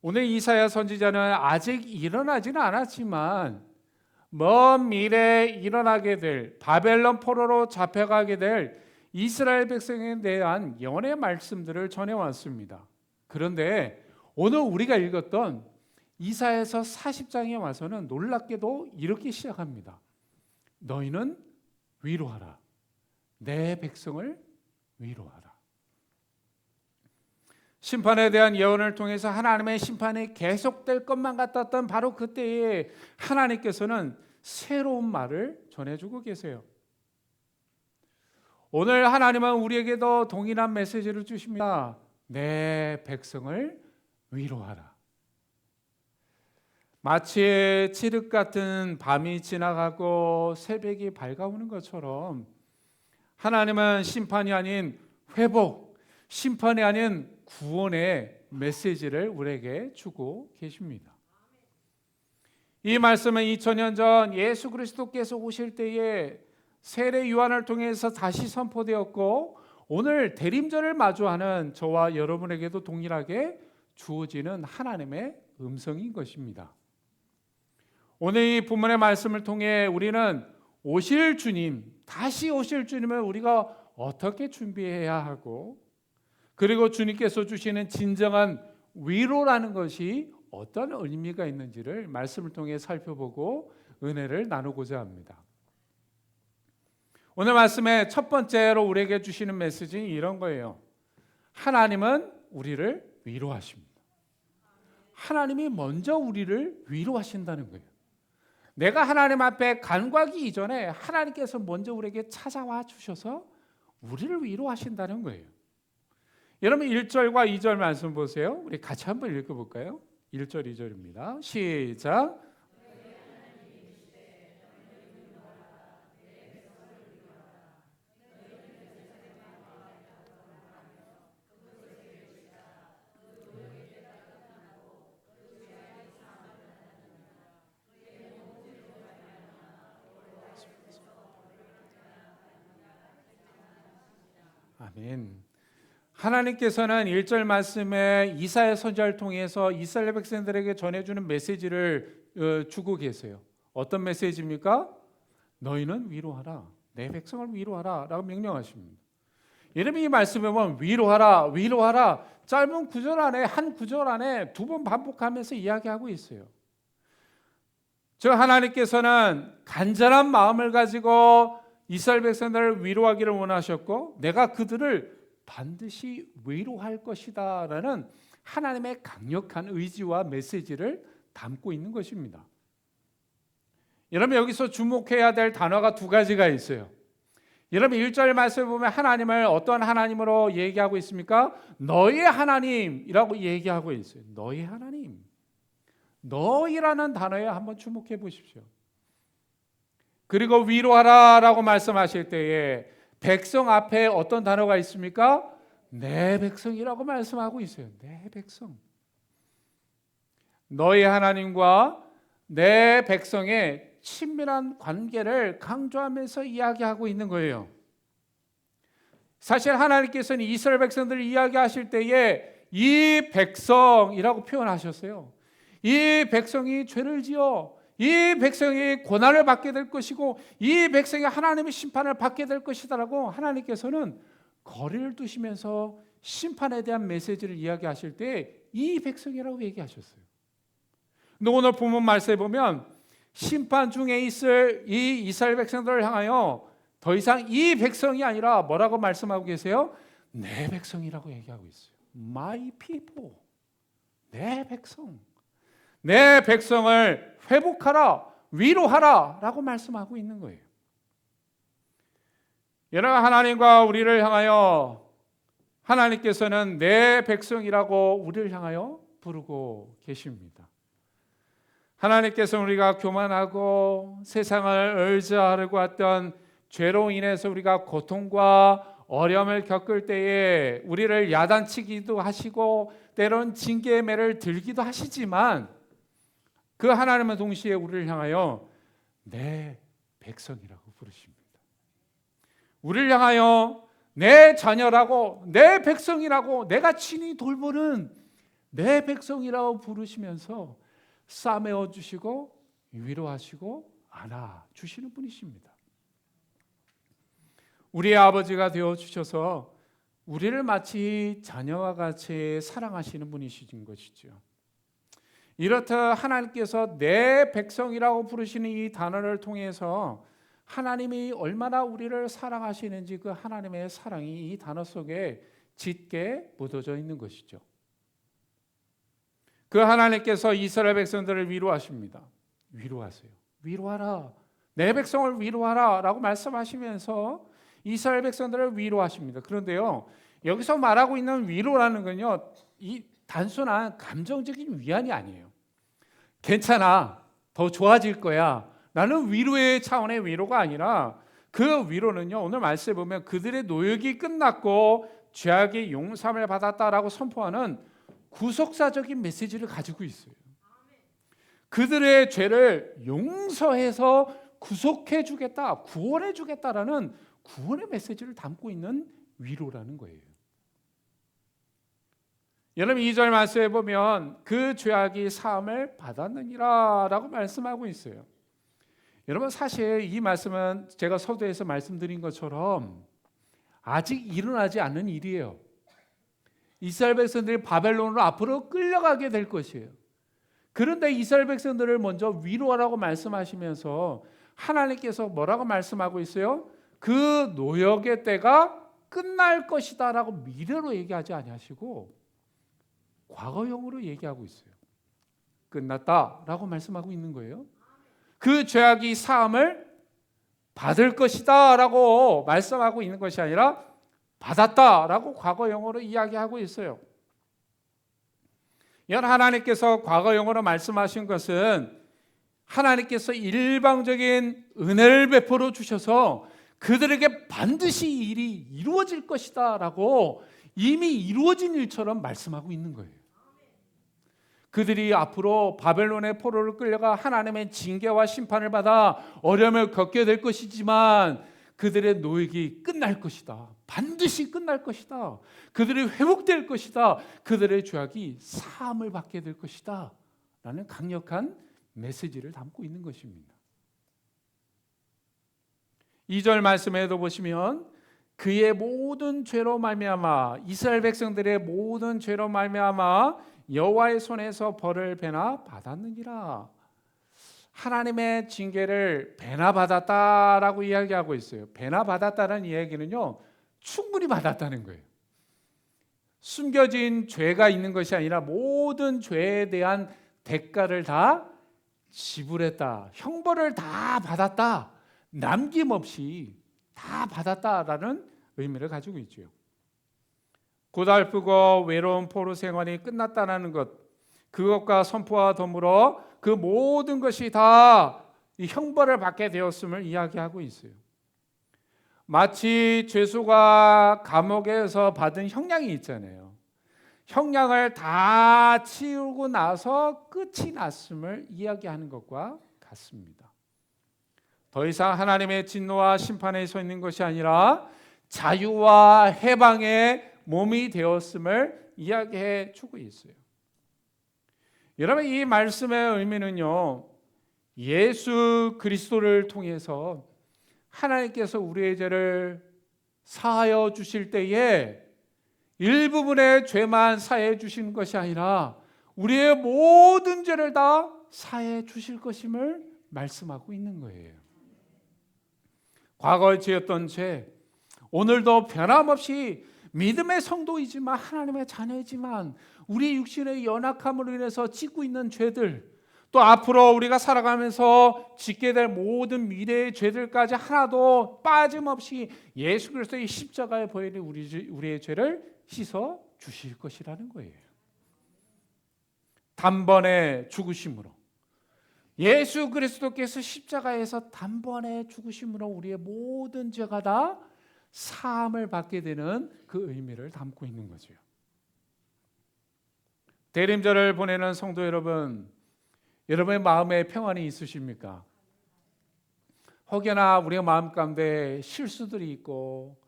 오늘 이사야 선지자는 아직 일어나지는 않았지만 먼 미래에 일어나게 될 바벨론 포로로 잡혀가게 될 이스라엘 백성에 대한 예언의 말씀들을 전해왔습니다. 그런데 오늘 우리가 읽었던 이사야서 40장에 와서는 놀랍게도 이렇게 시작합니다. 너희는 위로하라. 내 백성을 위로하라. 심판에 대한 예언을 통해서 하나님의 심판이 계속될 것만 같았던 바로 그때에 하나님께서는 새로운 말을 전해주고 계세요. 오늘 하나님은 우리에게도 동일한 메시지를 주십니다. 내 백성을 위로하라. 마치 칠흑 같은 밤이 지나가고 새벽이 밝아오는 것처럼 하나님은 심판이 아닌 회복, 심판이 아닌 구원의 메시지를 우리에게 주고 계십니다. 이 말씀은 2000년 전 예수 그리스도께서 오실 때에 세례 요한을 통해서 다시 선포되었고 오늘 대림절을 마주하는 저와 여러분에게도 동일하게 주어지는 하나님의 음성인 것입니다. 오늘 이 본문의 말씀을 통해 우리는 오실 주님, 다시 오실 주님을 우리가 어떻게 준비해야 하고 그리고 주님께서 주시는 진정한 위로라는 것이 어떤 의미가 있는지를 말씀을 통해 살펴보고 은혜를 나누고자 합니다. 오늘 말씀의 첫 번째로 우리에게 주시는 메시지는 이런 거예요. 하나님은 우리를 위로하십니다. 하나님이 먼저 우리를 위로하신다는 거예요. 내가 하나님 앞에 간구하기 이전에 하나님께서 먼저 우리에게 찾아와 주셔서 우리를 위로하신다는 거예요. 여러분 1절과 2절 말씀 보세요. 우리 같이 한번 읽어볼까요? 1절 2절입니다. 시작. 아멘. 하나님께서는 1절 말씀에 이사야 선지자를 통해서 이스라엘 백성들에게 전해주는 메시지를 주고 계세요. 어떤 메시지입니까? 너희는 위로하라. 내 백성을 위로하라 라고 명령하십니다. 여러분 이 말씀에 보면 위로하라, 위로하라 짧은 구절 안에 한 구절 안에 두 번 반복하면서 이야기하고 있어요. 저 하나님께서는 간절한 마음을 가지고 이스라엘 백성들을 위로하기를 원하셨고 내가 그들을 반드시 위로할 것이다 라는 하나님의 강력한 의지와 메시지를 담고 있는 것입니다. 여러분 여기서 주목해야 될 단어가 두 가지가 있어요. 여러분 1절 말씀을 보면 하나님을 어떤 하나님으로 얘기하고 있습니까? 너의 하나님이라고 얘기하고 있어요. 너의 하나님. 너희라는 단어에 한번 주목해 보십시오. 그리고 위로하라라고 말씀하실 때에 백성 앞에 어떤 단어가 있습니까? 내 백성이라고 말씀하고 있어요. 내 백성. 너희 하나님과 내 백성의 친밀한 관계를 강조하면서 이야기하고 있는 거예요. 사실 하나님께서는 이스라엘 백성들을 이야기하실 때에 이 백성이라고 표현하셨어요. 이 백성이 죄를 지어 이 백성이 고난을 받게 될 것이고 이 백성이 하나님의 심판을 받게 될 것이다라고 하나님께서는 거리를 두시면서 심판에 대한 메시지를 이야기하실 때 이 백성이라고 얘기하셨어요. 근데 오늘 본문 말씀에 보면 심판 중에 있을 이 이스라엘 백성들을 향하여 더 이상 이 백성이 아니라 뭐라고 말씀하고 계세요? 내 백성이라고 얘기하고 있어요. My people. 내 백성. 내 백성을 회복하라, 위로하라 라고 말씀하고 있는 거예요. 여러분, 하나님과 우리를 향하여 하나님께서는 내 백성이라고 우리를 향하여 부르고 계십니다. 하나님께서 우리가 교만하고 세상을 의지하려고 했던 죄로 인해서 우리가 고통과 어려움을 겪을 때에 우리를 야단치기도 하시고 때론 징계의 매를 들기도 하시지만 그 하나님은 동시에 우리를 향하여 내 백성이라고 부르십니다. 우리를 향하여 내 자녀라고 내 백성이라고 내가 친히 돌보는 내 백성이라고 부르시면서 싸매어 주시고 위로하시고 안아주시는 분이십니다. 우리의 아버지가 되어주셔서 우리를 마치 자녀와 같이 사랑하시는 분이신 것이죠. 이렇듯 하나님께서 내 백성이라고 부르시는 이 단어를 통해서 하나님이 얼마나 우리를 사랑하시는지 그 하나님의 사랑이 이 단어 속에 짙게 묻어져 있는 것이죠. 그 하나님께서 이스라엘 백성들을 위로하십니다. 위로하세요. 위로하라. 내 백성을 위로하라 라고 말씀하시면서 이스라엘 백성들을 위로하십니다. 그런데요, 여기서 말하고 있는 위로라는 건요, 이 단순한 감정적인 위안이 아니에요. 괜찮아, 더 좋아질 거야 라는 위로의 차원의 위로가 아니라 그 위로는요, 오늘 말씀에 보면 그들의 노역이 끝났고 죄악의 용서함을 받았다라고 선포하는 구속사적인 메시지를 가지고 있어요. 그들의 죄를 용서해서 구속해 주겠다, 구원해 주겠다라는 구원의 메시지를 담고 있는 위로라는 거예요. 여러분 2절 말씀에 보면 그 죄악이 사함을 받았느니라 라고 말씀하고 있어요. 여러분 사실 이 말씀은 제가 서두에서 말씀드린 것처럼 아직 일어나지 않는 일이에요. 이스라엘 백성들이 바벨론으로 앞으로 끌려가게 될 것이에요. 그런데 이스라엘 백성들을 먼저 위로하라고 말씀하시면서 하나님께서 뭐라고 말씀하고 있어요? 그 노역의 때가 끝날 것이다 라고 미래로 얘기하지 아니하시고 과거형으로 얘기하고 있어요. 끝났다 라고 말씀하고 있는 거예요. 그 죄악이 사함을 받을 것이다 라고 말씀하고 있는 것이 아니라 받았다 라고 과거형으로 이야기하고 있어요. 하나님께서 과거형으로 말씀하신 것은 하나님께서 일방적인 은혜를 베풀어 주셔서 그들에게 반드시 일이 이루어질 것이다 라고 이미 이루어진 일처럼 말씀하고 있는 거예요. 그들이 앞으로 바벨론의 포로를 끌려가 하나님의 징계와 심판을 받아 어려움을 겪게 될 것이지만 그들의 노역이 끝날 것이다. 반드시 끝날 것이다. 그들이 회복될 것이다. 그들의 죄악이 사함을 받게 될 것이다 라는 강력한 메시지를 담고 있는 것입니다. 2절 말씀에도 보시면 그의 모든 죄로 말미암아 이스라엘 백성들의 모든 죄로 말미암아 여호와의 손에서 벌을 배나 받았느니라. 하나님의 징계를 배나 받았다라고 이야기하고 있어요. 배나 받았다는 이야기는요, 충분히 받았다는 거예요. 숨겨진 죄가 있는 것이 아니라 모든 죄에 대한 대가를 다 지불했다, 형벌을 다 받았다, 남김없이 다 받았다라는 의미를 가지고 있죠. 고달프고 외로운 포로 생활이 끝났다는 것, 그것과 선포와 더불어 그 모든 것이 다 이 형벌을 받게 되었음을 이야기하고 있어요. 마치 죄수가 감옥에서 받은 형량이 있잖아요. 형량을 다 치우고 나서 끝이 났음을 이야기하는 것과 같습니다. 더 이상 하나님의 진노와 심판에 서 있는 것이 아니라 자유와 해방의 몸이 되었음을 이야기해 주고 있어요. 여러분, 이 말씀의 의미는요, 예수 그리스도를 통해서 하나님께서 우리의 죄를 사하여 주실 때에 일부분의 죄만 사해 주시는 것이 아니라 우리의 모든 죄를 다 사해 주실 것임을 말씀하고 있는 거예요. 과거에 지었던 죄, 오늘도 변함없이 믿음의 성도이지만 하나님의 자녀이지만 우리 육신의 연약함으로 인해서 짓고 있는 죄들, 또 앞으로 우리가 살아가면서 짓게 될 모든 미래의 죄들까지 하나도 빠짐없이 예수 그리스도의 십자가에 보이는 우리의 죄를 씻어 주실 것이라는 거예요. 단번에 죽으심으로, 예수 그리스도께서 십자가에서 단번에 죽으심으로 우리의 모든 죄가 다 사함을 받게 되는 그 의미를 담고 있는 거죠. 대림절을 보내는 성도 여러분, 여러분의 마음에 평안이 있으십니까? 혹여나 우리의 마음 가운데 실수들이 있고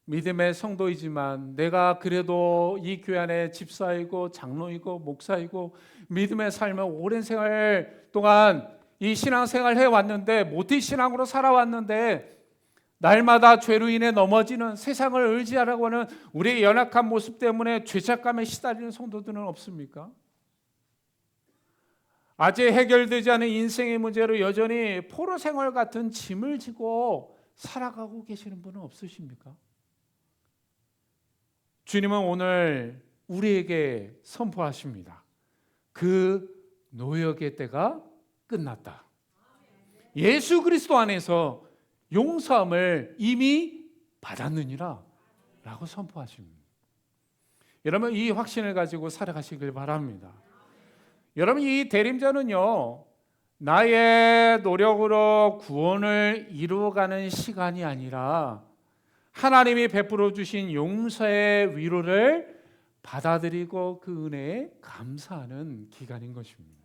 믿음의 성도이지만 내가 그래도 이 교회 안에 집사이고 장로이고 목사이고 믿음의 삶을 오랜 생활 동안 이 신앙생활을 해왔는데 모태 신앙으로 살아왔는데 날마다 죄로 인해 넘어지는, 세상을 의지하라고 하는 우리의 연약한 모습 때문에 죄책감에 시달리는 성도들은 없습니까? 아직 해결되지 않은 인생의 문제로 여전히 포로 생활 같은 짐을 지고 살아가고 계시는 분은 없으십니까? 주님은 오늘 우리에게 선포하십니다. 그 노역의 때가 끝났다. 예수 그리스도 안에서 용서함을 이미 받았느니라 라고 선포하십니다. 여러분, 이 확신을 가지고 살아가시길 바랍니다. 여러분, 이 대림절은요, 나의 노력으로 구원을 이루어가는 시간이 아니라 하나님이 베풀어 주신 용서의 위로를 받아들이고 그 은혜에 감사하는 기간인 것입니다.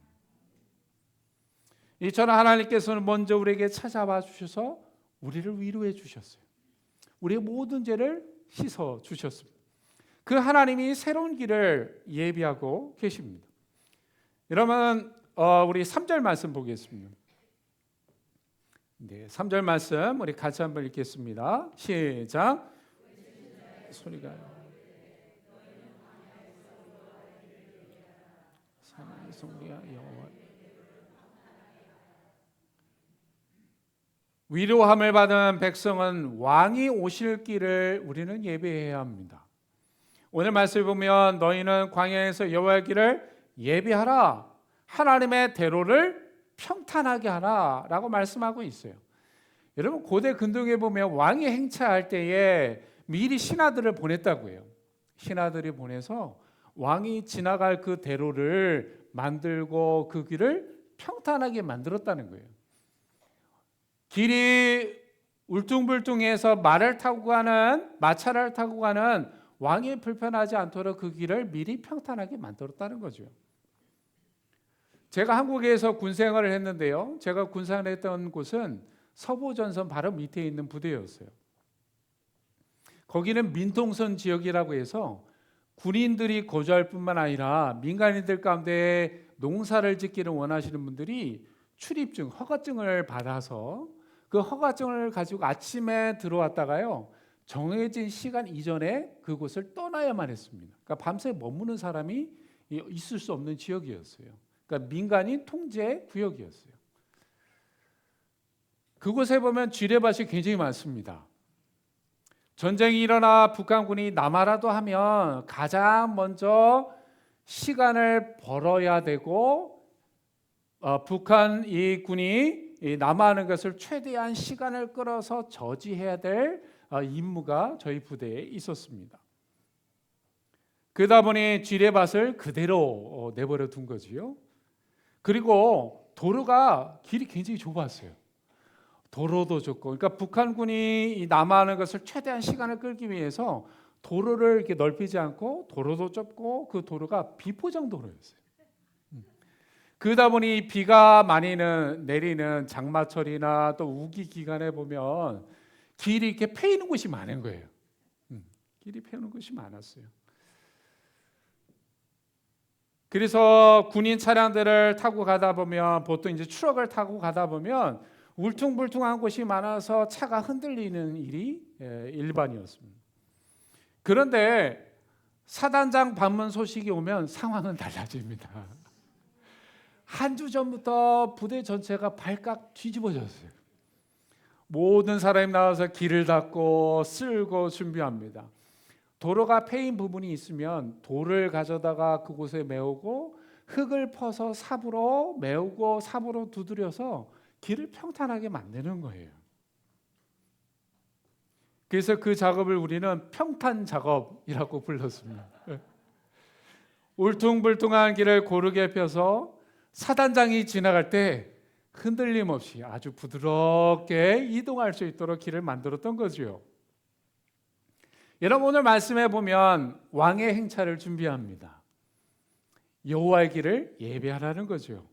이처럼 하나님께서는 먼저 우리에게 찾아와 주셔서 우리를 위로해 주셨어요. 우리의 모든 죄를 씻어 주셨습니다. 그 하나님이 새로운 길을 예비하고 계십니다. 여러분, 우리 3절 말씀 보겠습니다. 네, 3절 말씀 우리 같이 한번 읽겠습니다. 시작. 소리가 사랑의 성리야 여호와 위로함을 받은 백성은 왕이 오실 길을 우리는 예배해야 합니다. 오늘 말씀을 보면 너희는 광야에서 여호와의 길을 예비하라, 하나님의 대로를 평탄하게 하라 라고 말씀하고 있어요. 여러분, 고대 근동에 보면 왕이 행차할 때에 미리 신하들을 보냈다고 해요. 신하들이 보내서 왕이 지나갈 그 대로를 만들고 그 길을 평탄하게 만들었다는 거예요. 길이 울퉁불퉁해서 말을 타고 가는, 마차를 타고 가는 왕이 불편하지 않도록 그 길을 미리 평탄하게 만들었다는 거죠. 제가 한국에서 군생활을 했는데요, 제가 군생활을 했던 곳은 서부전선 바로 밑에 있는 부대였어요. 거기는 민통선 지역이라고 해서 군인들이 거주할 뿐만 아니라 민간인들 가운데 농사를 짓기를 원하시는 분들이 출입증, 허가증을 받아서 그 허가증을 가지고 아침에 들어왔다가요, 정해진 시간 이전에 그곳을 떠나야만 했습니다. 그러니까 밤새 머무는 사람이 있을 수 없는 지역이었어요. 그러니까 민간인 통제 구역이었어요. 그곳에 보면 지뢰밭이 굉장히 많습니다. 전쟁이 일어나 북한군이 남하라도 하면 가장 먼저 시간을 벌어야 되고 북한 이 군이 남하하는 것을 최대한 시간을 끌어서 저지해야 될 임무가 저희 부대에 있었습니다. 그러다 보니 지뢰밭을 그대로 내버려 둔 거지요. 그리고 도로가 길이 굉장히 좁았어요. 도로도 좁고, 그러니까 북한군이 남하하는 것을 최대한 시간을 끌기 위해서 도로를 이렇게 넓히지 않고 도로도 좁고 그 도로가 비포장 도로였어요. 그러다 보니 비가 많이 내리는 장마철이나 또 우기 기간에 보면 길이 이렇게 패이는 곳이 많은 거예요. 길이 패이는 곳이 많았어요. 그래서 군인 차량들을 타고 가다 보면 보통 이제 트럭을 타고 가다 보면 울퉁불퉁한 곳이 많아서 차가 흔들리는 일이 일반이었습니다. 그런데 사단장 방문 소식이 오면 상황은 달라집니다. 한 주 전부터 부대 전체가 발칵 뒤집어졌어요. 모든 사람이 나와서 길을 닦고 쓸고 준비합니다. 도로가 패인 부분이 있으면 돌을 가져다가 그곳에 메우고 흙을 퍼서 삽으로 메우고 삽으로 두드려서 길을 평탄하게 만드는 거예요. 그래서 그 작업을 우리는 평탄 작업이라고 불렀습니다. 울퉁불퉁한 길을 고르게 펴서 사단장이 지나갈 때 흔들림 없이 아주 부드럽게 이동할 수 있도록 길을 만들었던 거죠. 여러분, 오늘 말씀해 보면 왕의 행차를 준비합니다. 여호와의 길을 예배하라는 거죠.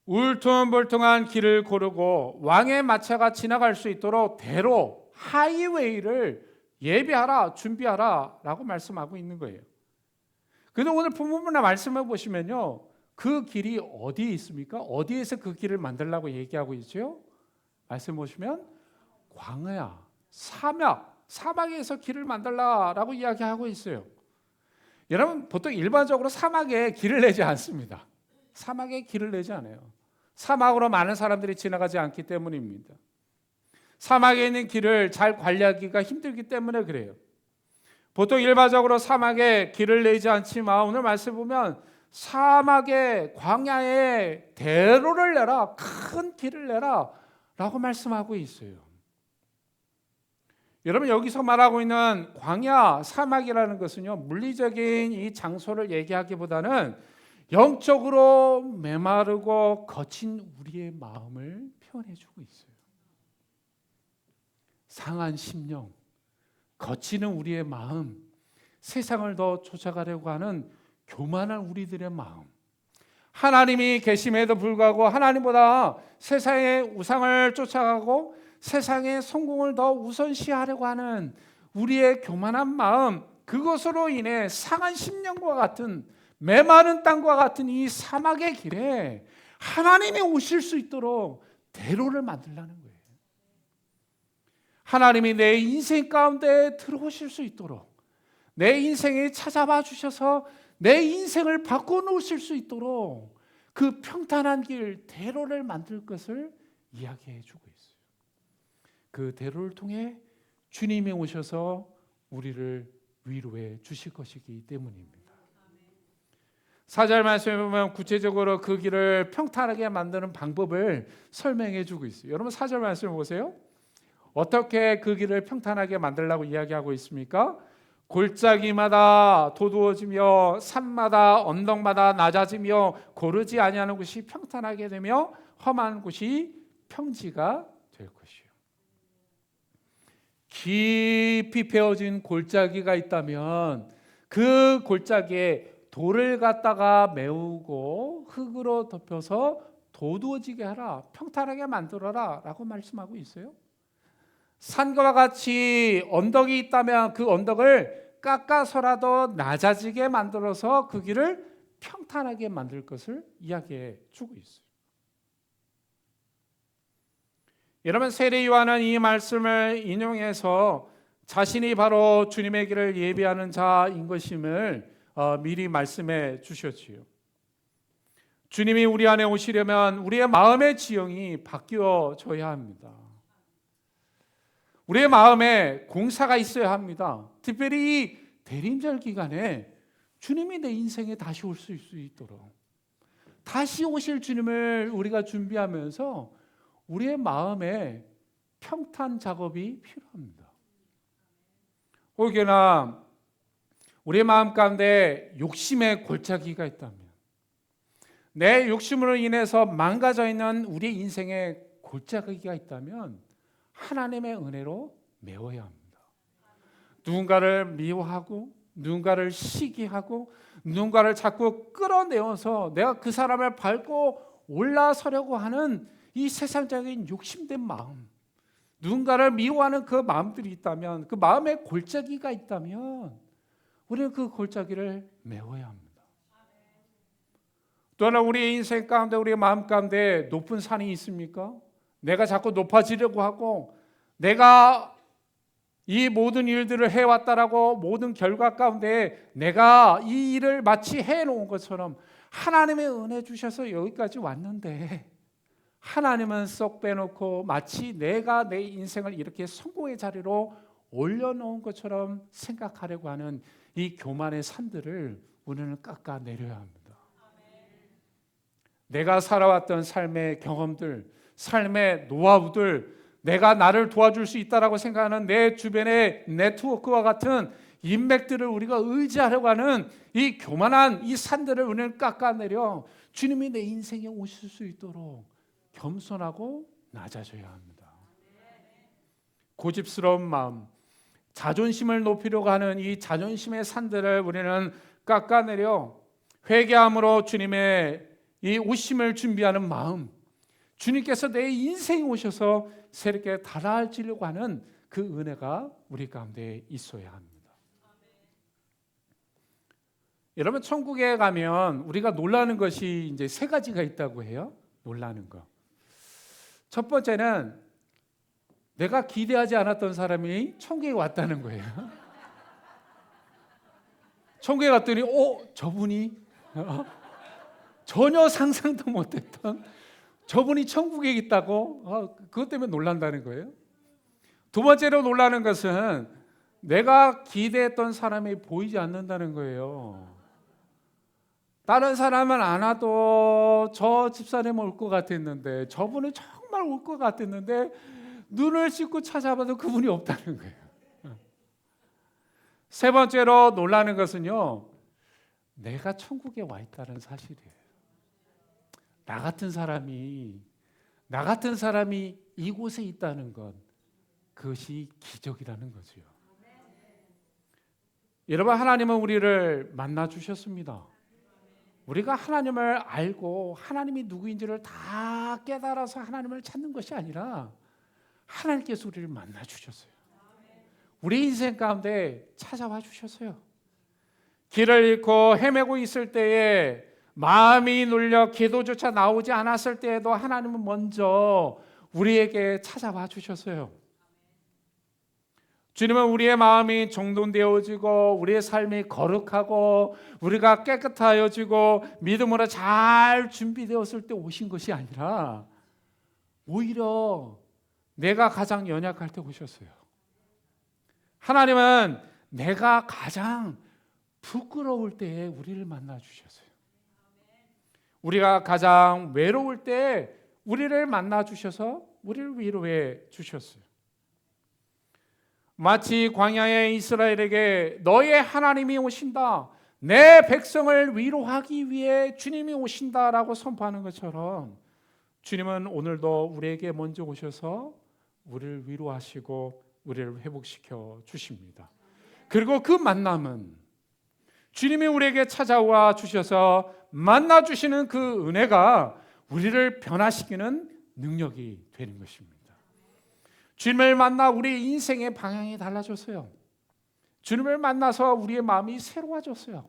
울퉁불퉁한 길을 고르고 왕의 마차가 지나갈 수 있도록 대로 하이웨이를 예배하라, 준비하라 라고 말씀하고 있는 거예요. 그런데 오늘 본문이나 말씀해 보시면요, 그 길이 어디에 있습니까? 어디에서 그 길을 만들라고 얘기하고 있죠? 말씀 보시면 광야, 사막에서 길을 만들라라고 이야기하고 있어요. 여러분, 보통 일반적으로 사막에 길을 내지 않습니다. 사막에 길을 내지 않아요. 사막으로 많은 사람들이 지나가지 않기 때문입니다. 사막에 있는 길을 잘 관리하기가 힘들기 때문에 그래요. 보통 일반적으로 사막에 길을 내지 않지만 오늘 말씀 보면 사막에, 광야에 대로를 내라, 큰 길을 내라 라고 말씀하고 있어요. 여러분, 여기서 말하고 있는 광야, 사막이라는 것은요, 물리적인 이 장소를 얘기하기보다는 영적으로 메마르고 거친 우리의 마음을 표현해주고 있어요. 상한 심령, 거치는 우리의 마음, 세상을 더 쫓아가려고 하는 교만한 우리들의 마음, 하나님이 계심에도 불구하고 하나님보다 세상의 우상을 쫓아가고 세상의 성공을 더 우선시하려고 하는 우리의 교만한 마음, 그것으로 인해 상한 심령과 같은 메마른 땅과 같은 이 사막의 길에 하나님이 오실 수 있도록 대로를 만들라는 거예요. 하나님이 내 인생 가운데 들어오실 수 있도록, 내 인생에 찾아봐 주셔서 내 인생을 바꿔놓으실 수 있도록 그 평탄한 길, 대로를 만들 것을 이야기해 주고 있어요. 그 대로를 통해 주님이 오셔서 우리를 위로해 주실 것이기 때문입니다. 4절 말씀에 보면 구체적으로 그 길을 평탄하게 만드는 방법을 설명해 주고 있어요. 여러분, 4절 말씀 보세요. 어떻게 그 길을 평탄하게 만들라고 이야기하고 있습니까? 골짜기마다 도두어지며 산마다 언덕마다 낮아지며 고르지 아니하는 곳이 평탄하게 되며 험한 곳이 평지가 될 것이요. 깊이 베어진 골짜기가 있다면 그 골짜기에 돌을 갖다가 메우고 흙으로 덮여서 도두어지게 하라, 평탄하게 만들어라 라고 말씀하고 있어요. 산과 같이 언덕이 있다면 그 언덕을 깎아서라도 낮아지게 만들어서 그 길을 평탄하게 만들 것을 이야기해 주고 있어요. 여러분, 세례 요한은 이 말씀을 인용해서 자신이 바로 주님의 길을 예비하는 자인 것임을 미리 말씀해 주셨지요. 주님이 우리 안에 오시려면 우리의 마음의 지형이 바뀌어져야 합니다. 우리의 마음에 공사가 있어야 합니다. 특별히 이 대림절 기간에 주님이 내 인생에 다시 올 수 있도록, 다시 오실 주님을 우리가 준비하면서 우리의 마음에 평탄 작업이 필요합니다. 혹여나 우리 마음 가운데 욕심의 골짜기가 있다면, 내 욕심으로 인해서 망가져 있는 우리 인생의 골짜기가 있다면 하나님의 은혜로 메워야 합니다. 누군가를 미워하고 누군가를 시기하고 누군가를 자꾸 끌어내어서 내가 그 사람을 밟고 올라서려고 하는 이 세상적인 욕심된 마음, 누군가를 미워하는 그 마음들이 있다면, 그 마음의 골짜기가 있다면 우리는 그 골짜기를 메워야 합니다. 또는 우리 인생 가운데, 우리 마음 가운데 높은 산이 있습니까? 내가 자꾸 높아지려고 하고 내가 이 모든 일들을 해왔다라고 모든 결과 가운데 내가 이 일을 마치 해놓은 것처럼 하나님의 은혜 주셔서 여기까지 왔는데 하나님은 쏙 빼놓고 마치 내가 내 인생을 이렇게 성공의 자리로 올려놓은 것처럼 생각하려고 하는 이 교만의 산들을 우리는 깎아내려야 합니다. 내가 살아왔던 삶의 경험들, 삶의 노하우들, 내가 나를 도와줄 수 있다라고 생각하는 내 주변의 네트워크와 같은 인맥들을 우리가 의지하려고 하는 이 교만한 이 산들을 우리는 깎아내려 주님이 내 인생에 오실 수 있도록 겸손하고 낮아져야 합니다. 고집스러운 마음, 자존심을 높이려고 하는 이 자존심의 산들을 우리는 깎아내려 회개함으로 주님의 이 오심을 준비하는 마음, 주님께서 내 인생에 오셔서 새롭게 달아지려고 하는 그 은혜가 우리 가운데 있어야 합니다. 여러분, 천국에 가면 우리가 놀라는 것이 이제 세 가지가 있다고 해요. 놀라는 거. 첫 번째는 내가 기대하지 않았던 사람이 천국에 왔다는 거예요. 천국에 갔더니 저분이 전혀 상상도 못했던 저분이 천국에 있다고, 그것 때문에 놀란다는 거예요. 두 번째로 놀라는 것은 내가 기대했던 사람이 보이지 않는다는 거예요. 다른 사람은 안 와도 저 집사람은 올 것 같았는데, 저분은 정말 올 것 같았는데 눈을 씻고 찾아봐도 그분이 없다는 거예요. 세 번째로 놀라는 것은요, 내가 천국에 와 있다는 사실이에요. 나 같은 사람이 이곳에 있다는 것, 그것이 기적이라는 거죠. 여러분, 하나님은 우리를 만나 주셨습니다. 우리가 하나님을 알고 하나님이 누구인지를 다 깨달아서 하나님을 찾는 것이 아니라 하나님께서 우리를 만나 주셨어요. 우리 인생 가운데 찾아와 주셨어요. 길을 잃고 헤매고 있을 때에, 마음이 눌려 기도조차 나오지 않았을 때에도 하나님은 먼저 우리에게 찾아와 주셨어요. 주님은 우리의 마음이 정돈되어지고 우리의 삶이 거룩하고 우리가 깨끗하여지고 믿음으로 잘 준비되었을 때 오신 것이 아니라 오히려 내가 가장 연약할 때 오셨어요. 하나님은 내가 가장 부끄러울 때에 우리를 만나 주셨어요. 우리가 가장 외로울 때 우리를 만나 주셔서 우리를 위로해 주셨어요. 마치 광야의 이스라엘에게 너의 하나님이 오신다, 내 백성을 위로하기 위해 주님이 오신다라고 선포하는 것처럼 주님은 오늘도 우리에게 먼저 오셔서 우리를 위로하시고 우리를 회복시켜 주십니다. 그리고 그 만남은 주님이 우리에게 찾아와 주셔서 만나 주시는 그 은혜가 우리를 변화시키는 능력이 되는 것입니다. 주님을 만나 우리 인생의 방향이 달라졌어요. 주님을 만나서 우리의 마음이 새로워졌어요.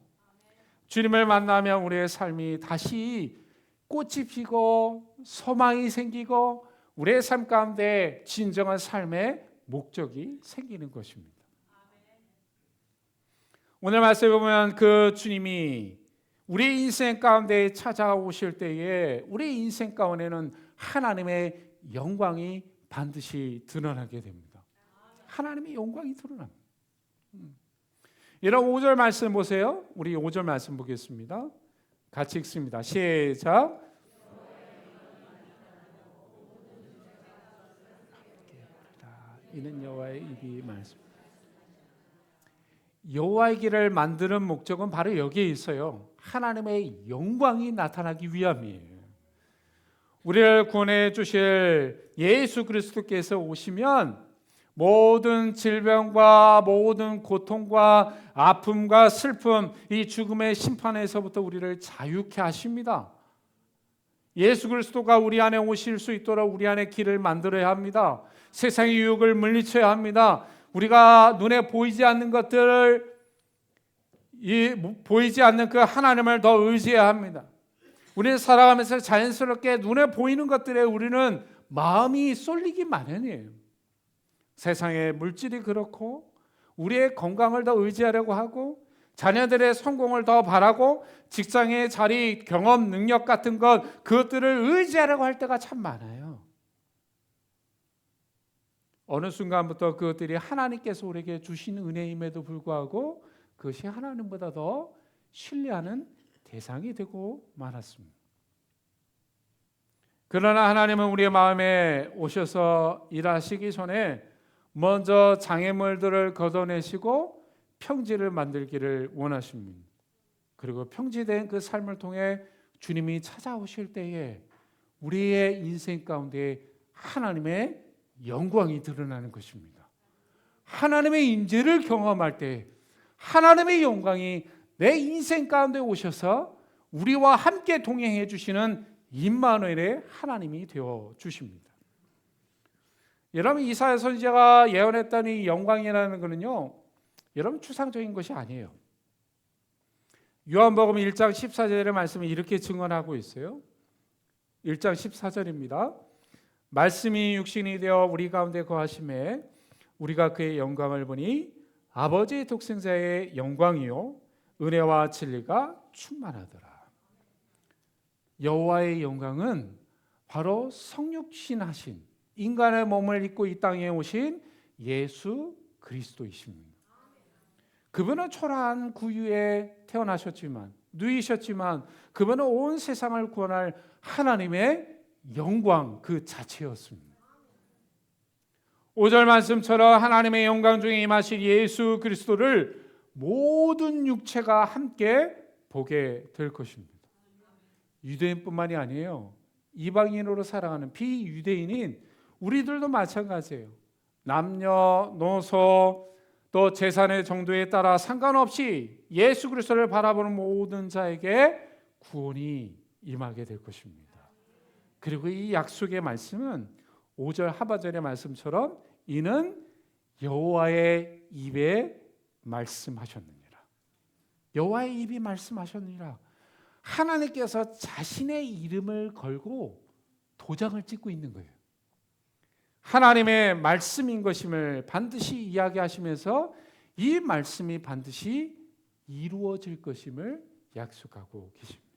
주님을 만나면 우리의 삶이 다시 꽃이 피고 소망이 생기고 우리의 삶 가운데 진정한 삶의 목적이 생기는 것입니다. 오늘 말씀에 보면 그 주님이 우리 인생 가운데 찾아오실 때에 우리 인생 가운데는 하나님의 영광이 반드시 드러나게 됩니다. 하나님의 영광이 드러납니다. 이런 5절 말씀 보세요. 우리 5절 말씀 보겠습니다. 같이 읽습니다. 시작. 이는 여호와의 입이 말씀. 여호와의 길을 만드는 목적은 바로 여기에 있어요. 하나님의 영광이 나타나기 위함이에요. 우리를 구원해 주실 예수 그리스도께서 오시면 모든 질병과 모든 고통과 아픔과 슬픔, 이 죽음의 심판에서부터 우리를 자유케 하십니다. 예수 그리스도가 우리 안에 오실 수 있도록 우리 안에 길을 만들어야 합니다. 세상의 유혹을 물리쳐야 합니다. 우리가 눈에 보이지 않는 것들을 보이지 않는 그 하나님을 더 의지해야 합니다. 우리는 살아가면서 자연스럽게 눈에 보이는 것들에 우리는 마음이 쏠리기 마련이에요. 세상의 물질이 그렇고 우리의 건강을 더 의지하려고 하고 자녀들의 성공을 더 바라고 직장의 자리, 경험, 능력 같은 것 그것들을 의지하려고 할 때가 참 많아요. 어느 순간부터 그것들이 하나님께서 우리에게 주신 은혜임에도 불구하고 그것이 하나님보다 더 신뢰하는 대상이 되고 말았습니다. 그러나 하나님은 우리의 마음에 오셔서 일하시기 전에 먼저 장애물들을 걷어내시고 평지를 만들기를 원하십니다. 그리고 평지된 그 삶을 통해 주님이 찾아오실 때에 우리의 인생 가운데 하나님의 영광이 드러나는 것입니다. 하나님의 임재를 경험할 때 하나님의 영광이 내 인생 가운데 오셔서 우리와 함께 동행해 주시는 임마누엘의 하나님이 되어 주십니다. 여러분 이사야 선지자가 예언했던 이 영광이라는 것은요, 여러분 추상적인 것이 아니에요. 요한복음 1장 14절의 말씀이 이렇게 증언하고 있어요. 1장 14절입니다. 말씀이 육신이 되어 우리 가운데 거하심에 우리가 그의 영광을 보니 아버지의 독생자의 영광이요 은혜와 진리가 충만하더라. 여호와의 영광은 바로 성육신하신 인간의 몸을 입고 이 땅에 오신 예수 그리스도이십니다. 그분은 초라한 구유에 태어나셨지만 누이셨지만 그분은 온 세상을 구원할 하나님의 영광 그 자체였습니다. 5절 말씀처럼 하나님의 영광 중에 임하신 예수 그리스도를 모든 육체가 함께 보게 될 것입니다. 유대인뿐만이 아니에요. 이방인으로 살아가는 비유대인인 우리들도 마찬가지예요. 남녀노소 또 재산의 정도에 따라 상관없이 예수 그리스도를 바라보는 모든 자에게 구원이 임하게 될 것입니다. 그리고 이 약속의 말씀은 5절 하반절의 말씀처럼 이는 여호와의 입에 말씀하셨느니라. 여호와의 입이 말씀하셨느니라. 하나님께서 자신의 이름을 걸고 도장을 찍고 있는 거예요. 하나님의 말씀인 것임을 반드시 이야기하시면서 이 말씀이 반드시 이루어질 것임을 약속하고 계십니다.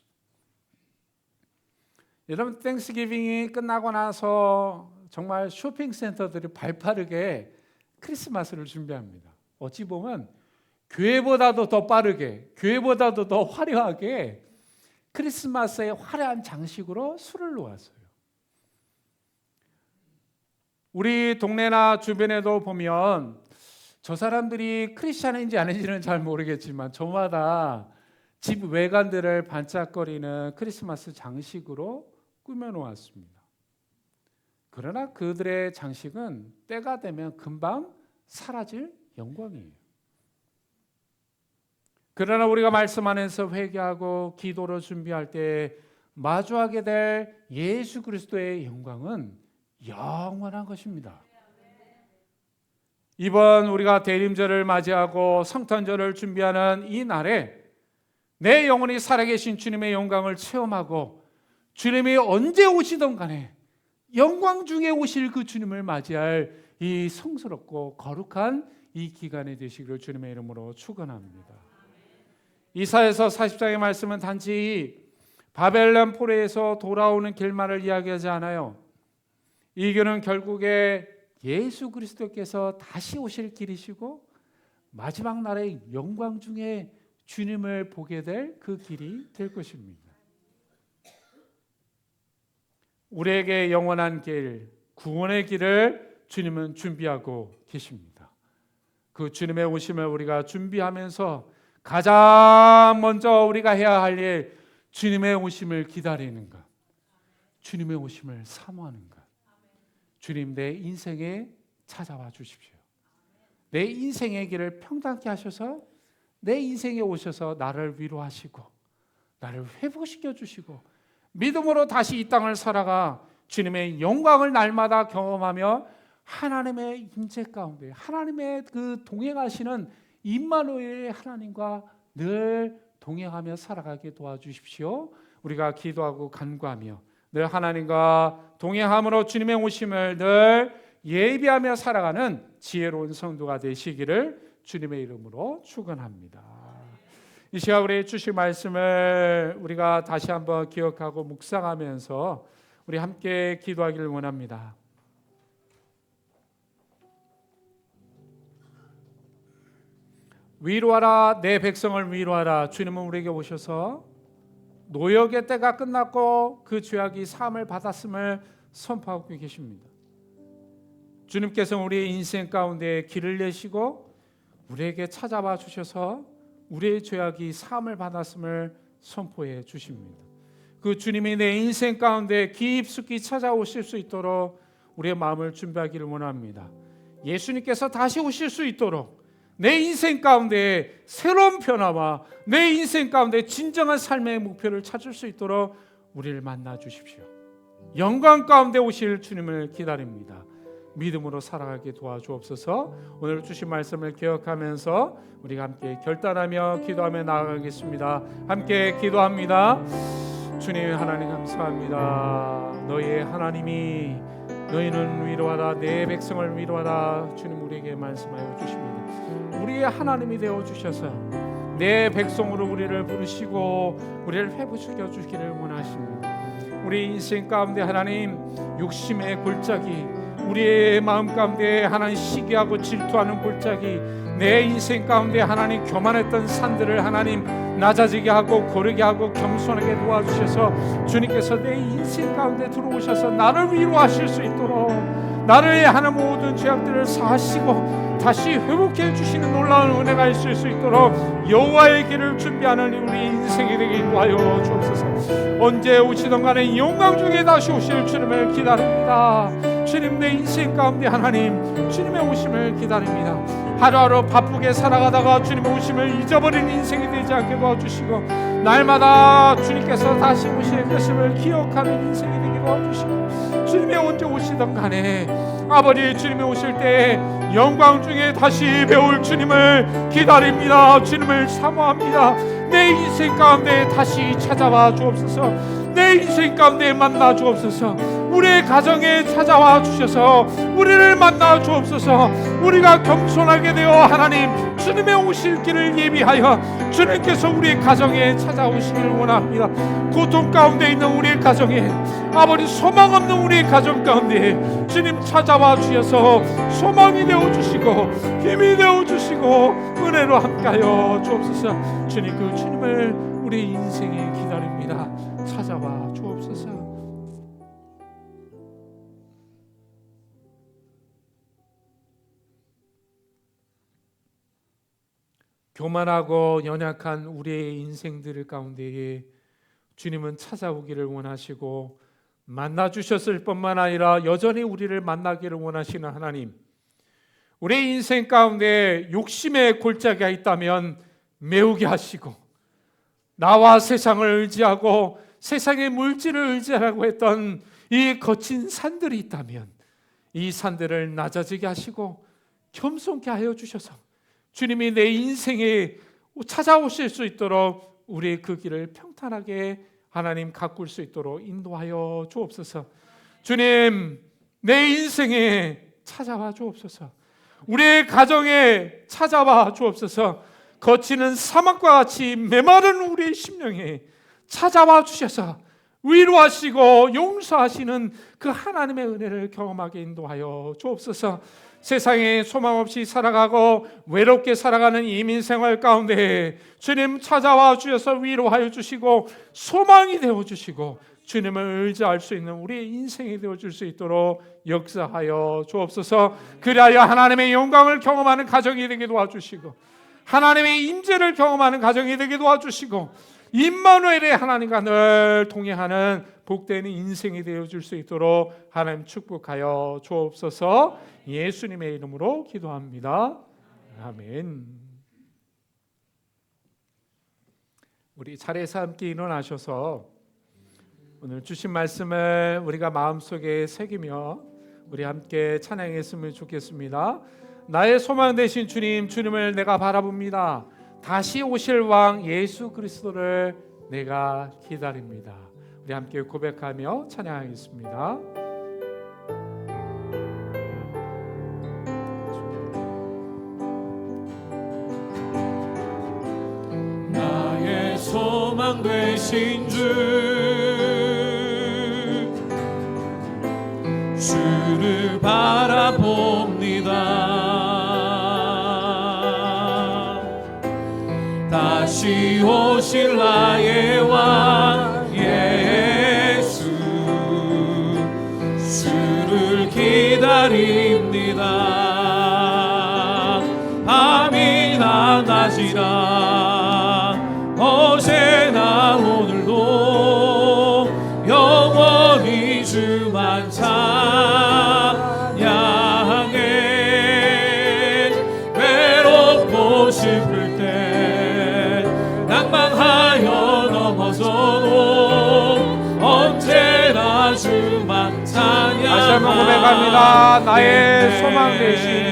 여러분 땡스기빙이 끝나고 나서 정말 쇼핑센터들이 발빠르게 크리스마스를 준비합니다. 어찌 보면 교회보다도 더 빠르게, 교회보다도 더 화려하게 크리스마스의 화려한 장식으로 술을 놓았어요. 우리 동네나 주변에도 보면 저 사람들이 크리스찬인지 아닌지는 잘 모르겠지만 저마다 집 외관들을 반짝거리는 크리스마스 장식으로 꾸며놓았습니다. 그러나 그들의 장식은 때가 되면 금방 사라질 영광이에요. 그러나 우리가 말씀 안에서 회개하고 기도로 준비할 때 마주하게 될 예수 그리스도의 영광은 영원한 것입니다. 이번 우리가 대림절을 맞이하고 성탄절을 준비하는 이 날에 내 영혼이 살아계신 주님의 영광을 체험하고 주님이 언제 오시던 간에 영광 중에 오실 그 주님을 맞이할 이 성스럽고 거룩한 이 기간이 되시기를 주님의 이름으로 축원합니다. 이사야서 40장의 말씀은 단지 바벨론 포로에서 돌아오는 길만을 이야기하지 않아요. 이 길은 결국에 예수 그리스도께서 다시 오실 길이시고 마지막 날의 영광 중에 주님을 보게 될 그 길이 될 것입니다. 우리에게 영원한 길, 구원의 길을 주님은 준비하고 계십니다. 그 주님의 오심을 우리가 준비하면서 가장 먼저 우리가 해야 할 일, 주님의 오심을 기다리는 것, 주님의 오심을 사모하는 것. 주님, 내 인생에 찾아와 주십시오. 내 인생의 길을 평탄케 하셔서 내 인생에 오셔서 나를 위로하시고 나를 회복시켜 주시고 믿음으로 다시 이 땅을 살아가 주님의 영광을 날마다 경험하며 하나님의 임재 가운데 하나님의 그 동행하시는 임마누엘의 하나님과 늘 동행하며 살아가게 도와주십시오. 우리가 기도하고 간구하며 늘 하나님과 동행함으로 주님의 오심을 늘 예비하며 살아가는 지혜로운 성도가 되시기를 주님의 이름으로 축원합니다. 이 시간 우리 주신 말씀을 우리가 다시 한번 기억하고 묵상하면서 우리 함께 기도하기를 원합니다. 위로하라, 내 백성을 위로하라. 주님은 우리에게 오셔서 노역의 때가 끝났고 그 죄악이 사함을 받았음을 선포하고 계십니다. 주님께서 우리의 인생 가운데 길을 내시고 우리에게 찾아와 주셔서 우리의 죄악이 사함을 받았음을 선포해 주십니다. 그 주님이 내 인생 가운데 깊숙이 찾아오실 수 있도록 우리의 마음을 준비하기를 원합니다. 예수님께서 다시 오실 수 있도록 내 인생 가운데 새로운 변화와 내 인생 가운데 진정한 삶의 목표를 찾을 수 있도록 우리를 만나 주십시오. 영광 가운데 오실 주님을 기다립니다. 믿음으로 살아가게 도와주옵소서. 오늘 주신 말씀을 기억하면서 우리가 함께 결단하며 기도하며 나아가겠습니다. 함께 기도합니다. 주님 하나님 감사합니다. 너희의 하나님이 너희는 위로하라, 내 백성을 위로하라. 주님 우리에게 말씀하여 주십니다. 우리의 하나님이 되어 주셔서 내 백성으로 우리를 부르시고 우리를 회복시켜 주기를 원하십니다. 우리 인생 가운데 하나님 욕심의 골짜기, 우리의 마음 가운데 하나님 시기하고 질투하는 골짜기, 내 인생 가운데 하나님 교만했던 산들을 하나님 낮아지게 하고 고르게 하고 겸손하게 도와주셔서 주님께서 내 인생 가운데 들어오셔서 나를 위로하실 수 있도록 나를 하는 모든 죄악들을 사하시고 다시 회복해 주시는 놀라운 은혜가 있을 수 있도록 여호와의 길을 준비하는 우리 인생이 되게 인도하여 주옵소서. 언제 오시던 간에 영광 중에 다시 오실 주님을 기다립니다. 주님 내 인생 가운데 하나님 주님의 오심을 기다립니다. 하루하루 바쁘게 살아가다가 주님의 오심을 잊어버리는 인생이 되지 않게 도와주시고 날마다 주님께서 다시 오실 것임을 기억하는 인생이 되게 도와주시고 주님이 언제 오시던 간에 아버지 주님이 오실 때 영광 중에 다시 배울 주님을 기다립니다. 주님을 사모합니다. 내 인생 가운데 다시 찾아와 주옵소서. 내 인생 가운데 만나 주옵소서. 우리의 가정에 찾아와 주셔서 우리를 만나 주옵소서. 우리가 겸손하게 되어 하나님 주님의 오실 길을 예비하여 주님께서 우리의 가정에 찾아오시기를 원합니다. 고통 가운데 있는 우리의 가정에 아버지 소망 없는 우리의 가정 가운데 주님 찾아와 주셔서 소망이 되어 주시고 힘이 되어 주시고 은혜로 함께하여 주옵소서. 주님 그 주님을 우리 인생에 기다립니다. 찾아와 주옵소서. 교만하고 연약한 우리의 인생들 가운데에 주님은 찾아오기를 원하시고 만나 주셨을 뿐만 아니라 여전히 우리를 만나기를 원하시는 하나님, 우리 인생 가운데 욕심의 골짜기가 있다면 메우게 하시고 나와 세상을 의지하고 세상의 물질을 의지하라고 했던 이 거친 산들이 있다면 이 산들을 낮아지게 하시고 겸손케 하여 주셔서 주님이 내 인생에 찾아오실 수 있도록 우리의 그 길을 평탄하게 하나님 가꿀 수 있도록 인도하여 주옵소서. 주님 내 인생에 찾아와 주옵소서. 우리의 가정에 찾아와 주옵소서. 거치는 사막과 같이 메마른 우리의 심령에 찾아와 주셔서 위로하시고 용서하시는 그 하나님의 은혜를 경험하게 인도하여 주옵소서. 세상에 소망 없이 살아가고 외롭게 살아가는 이민 생활 가운데 주님 찾아와 주셔서 위로하여 주시고 소망이 되어 주시고 주님을 의지할 수 있는 우리의 인생이 되어줄 수 있도록 역사하여 주옵소서. 그리하여 하나님의 영광을 경험하는 가정이 되게 도와주시고 하나님의 임재를 경험하는 가정이 되게 도와주시고 임마누엘의 하나님과 늘 동행하는 복된 인생이 되어줄 수 있도록 하나님 축복하여 주옵소서. 예수님의 이름으로 기도합니다. 아멘. 우리 차례에서 함께 일어나셔서 오늘 주신 말씀을 우리가 마음속에 새기며 우리 함께 찬양했으면 좋겠습니다. 나의 소망 되신 주님, 주님을 내가 바라봅니다. 다시 오실 왕 예수 그리스도를 내가 기다립니다. 우리 함께 고백하며 찬양하겠습니다. 나의 소망 되신 주를 바라봅니다. 다시 오실 나의 왕 예수 주를 기다립니다. 밤이나 낮이나 어제나 오늘도 영원히 주만 찬양해. 외롭고 싶을 때 낭만하여 넘어져도 언제나 주만 찬양하네. 다시 한번 고백합니다. 나의 소망 되신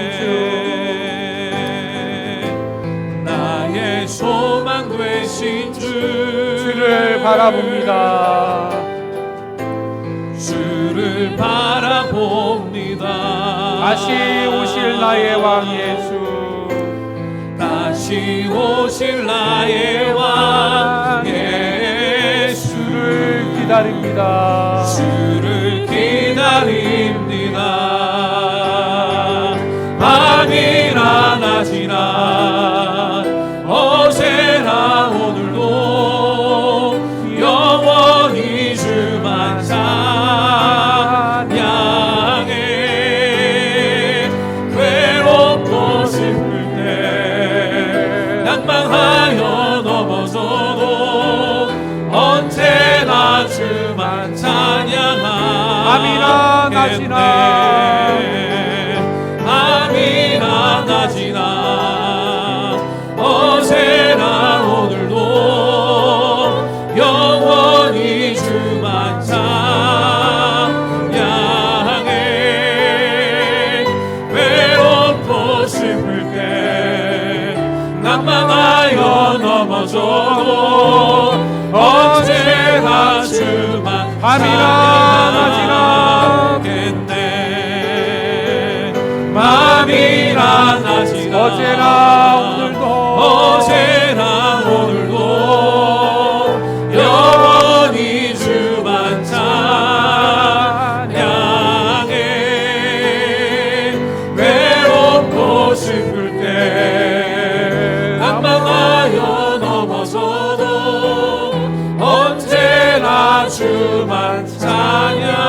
나의 소망 되신 주를 바라봅니다. 주를 바라봅니다. 다시 오실 나의 왕 예수, 다시 오실 나의 왕 예수를 기다립니다. 주를 기다립니다. 밤이나 낮이나 어제나 오늘도 영원히 주만 찬양해. 괴롭고 싶을 때 낭망하여 넘어져도 언제나 주만 밤이나 낮이나 찬양하겠네. 밤이나 낮이나 어제나 오늘도 영원히 주만 찬양해. 외롭고 싶을 때 낭만하여 넘어져도 언제나 주만 밤이나 낮이나 찬양하겠네. 밤이나 낮이나 어제나 오늘도 영원히 주만 찬양해. 외롭고 싶을 때 낭망하여 넘어져도 언제나 주만 찬양하겠네.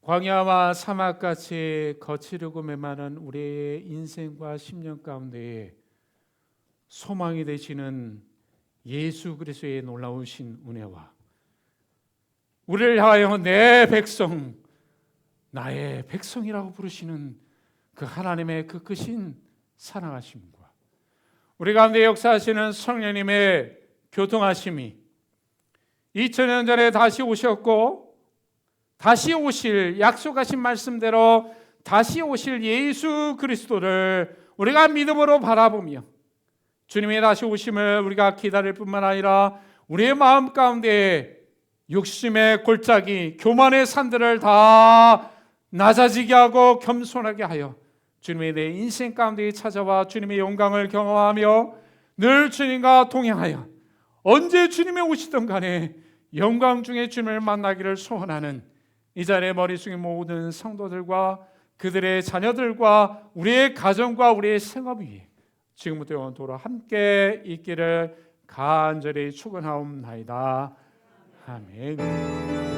광야와 사막같이 거칠고 메마른 우리의 인생과 10년 가운데에 소망이 되시는 예수 그리스도의 놀라우신 은혜와 우리를 향하여 내 백성, 나의 백성이라고 부르시는 그 하나님의 그 크신 사랑하심과 우리 가운데 역사하시는 성령님의 교통하심이 2000년 전에 다시 오셨고 다시 오실 약속하신 말씀대로 다시 오실 예수 그리스도를 우리가 믿음으로 바라보며 주님의 다시 오심을 우리가 기다릴 뿐만 아니라 우리의 마음 가운데 욕심의 골짜기, 교만의 산들을 다 낮아지게 하고 겸손하게 하여 주님이 내 인생 가운데 찾아와 주님의 영광을 경험하며 늘 주님과 동행하여 언제 주님이 오시든 간에 영광 중에 주님을 만나기를 소원하는 이 자리에 머리 숙인 모든 성도들과 그들의 자녀들과 우리의 가정과 우리의 생업 위에 지금부터 영원토록 함께 있기를 간절히 축원하옵나이다. 아멘.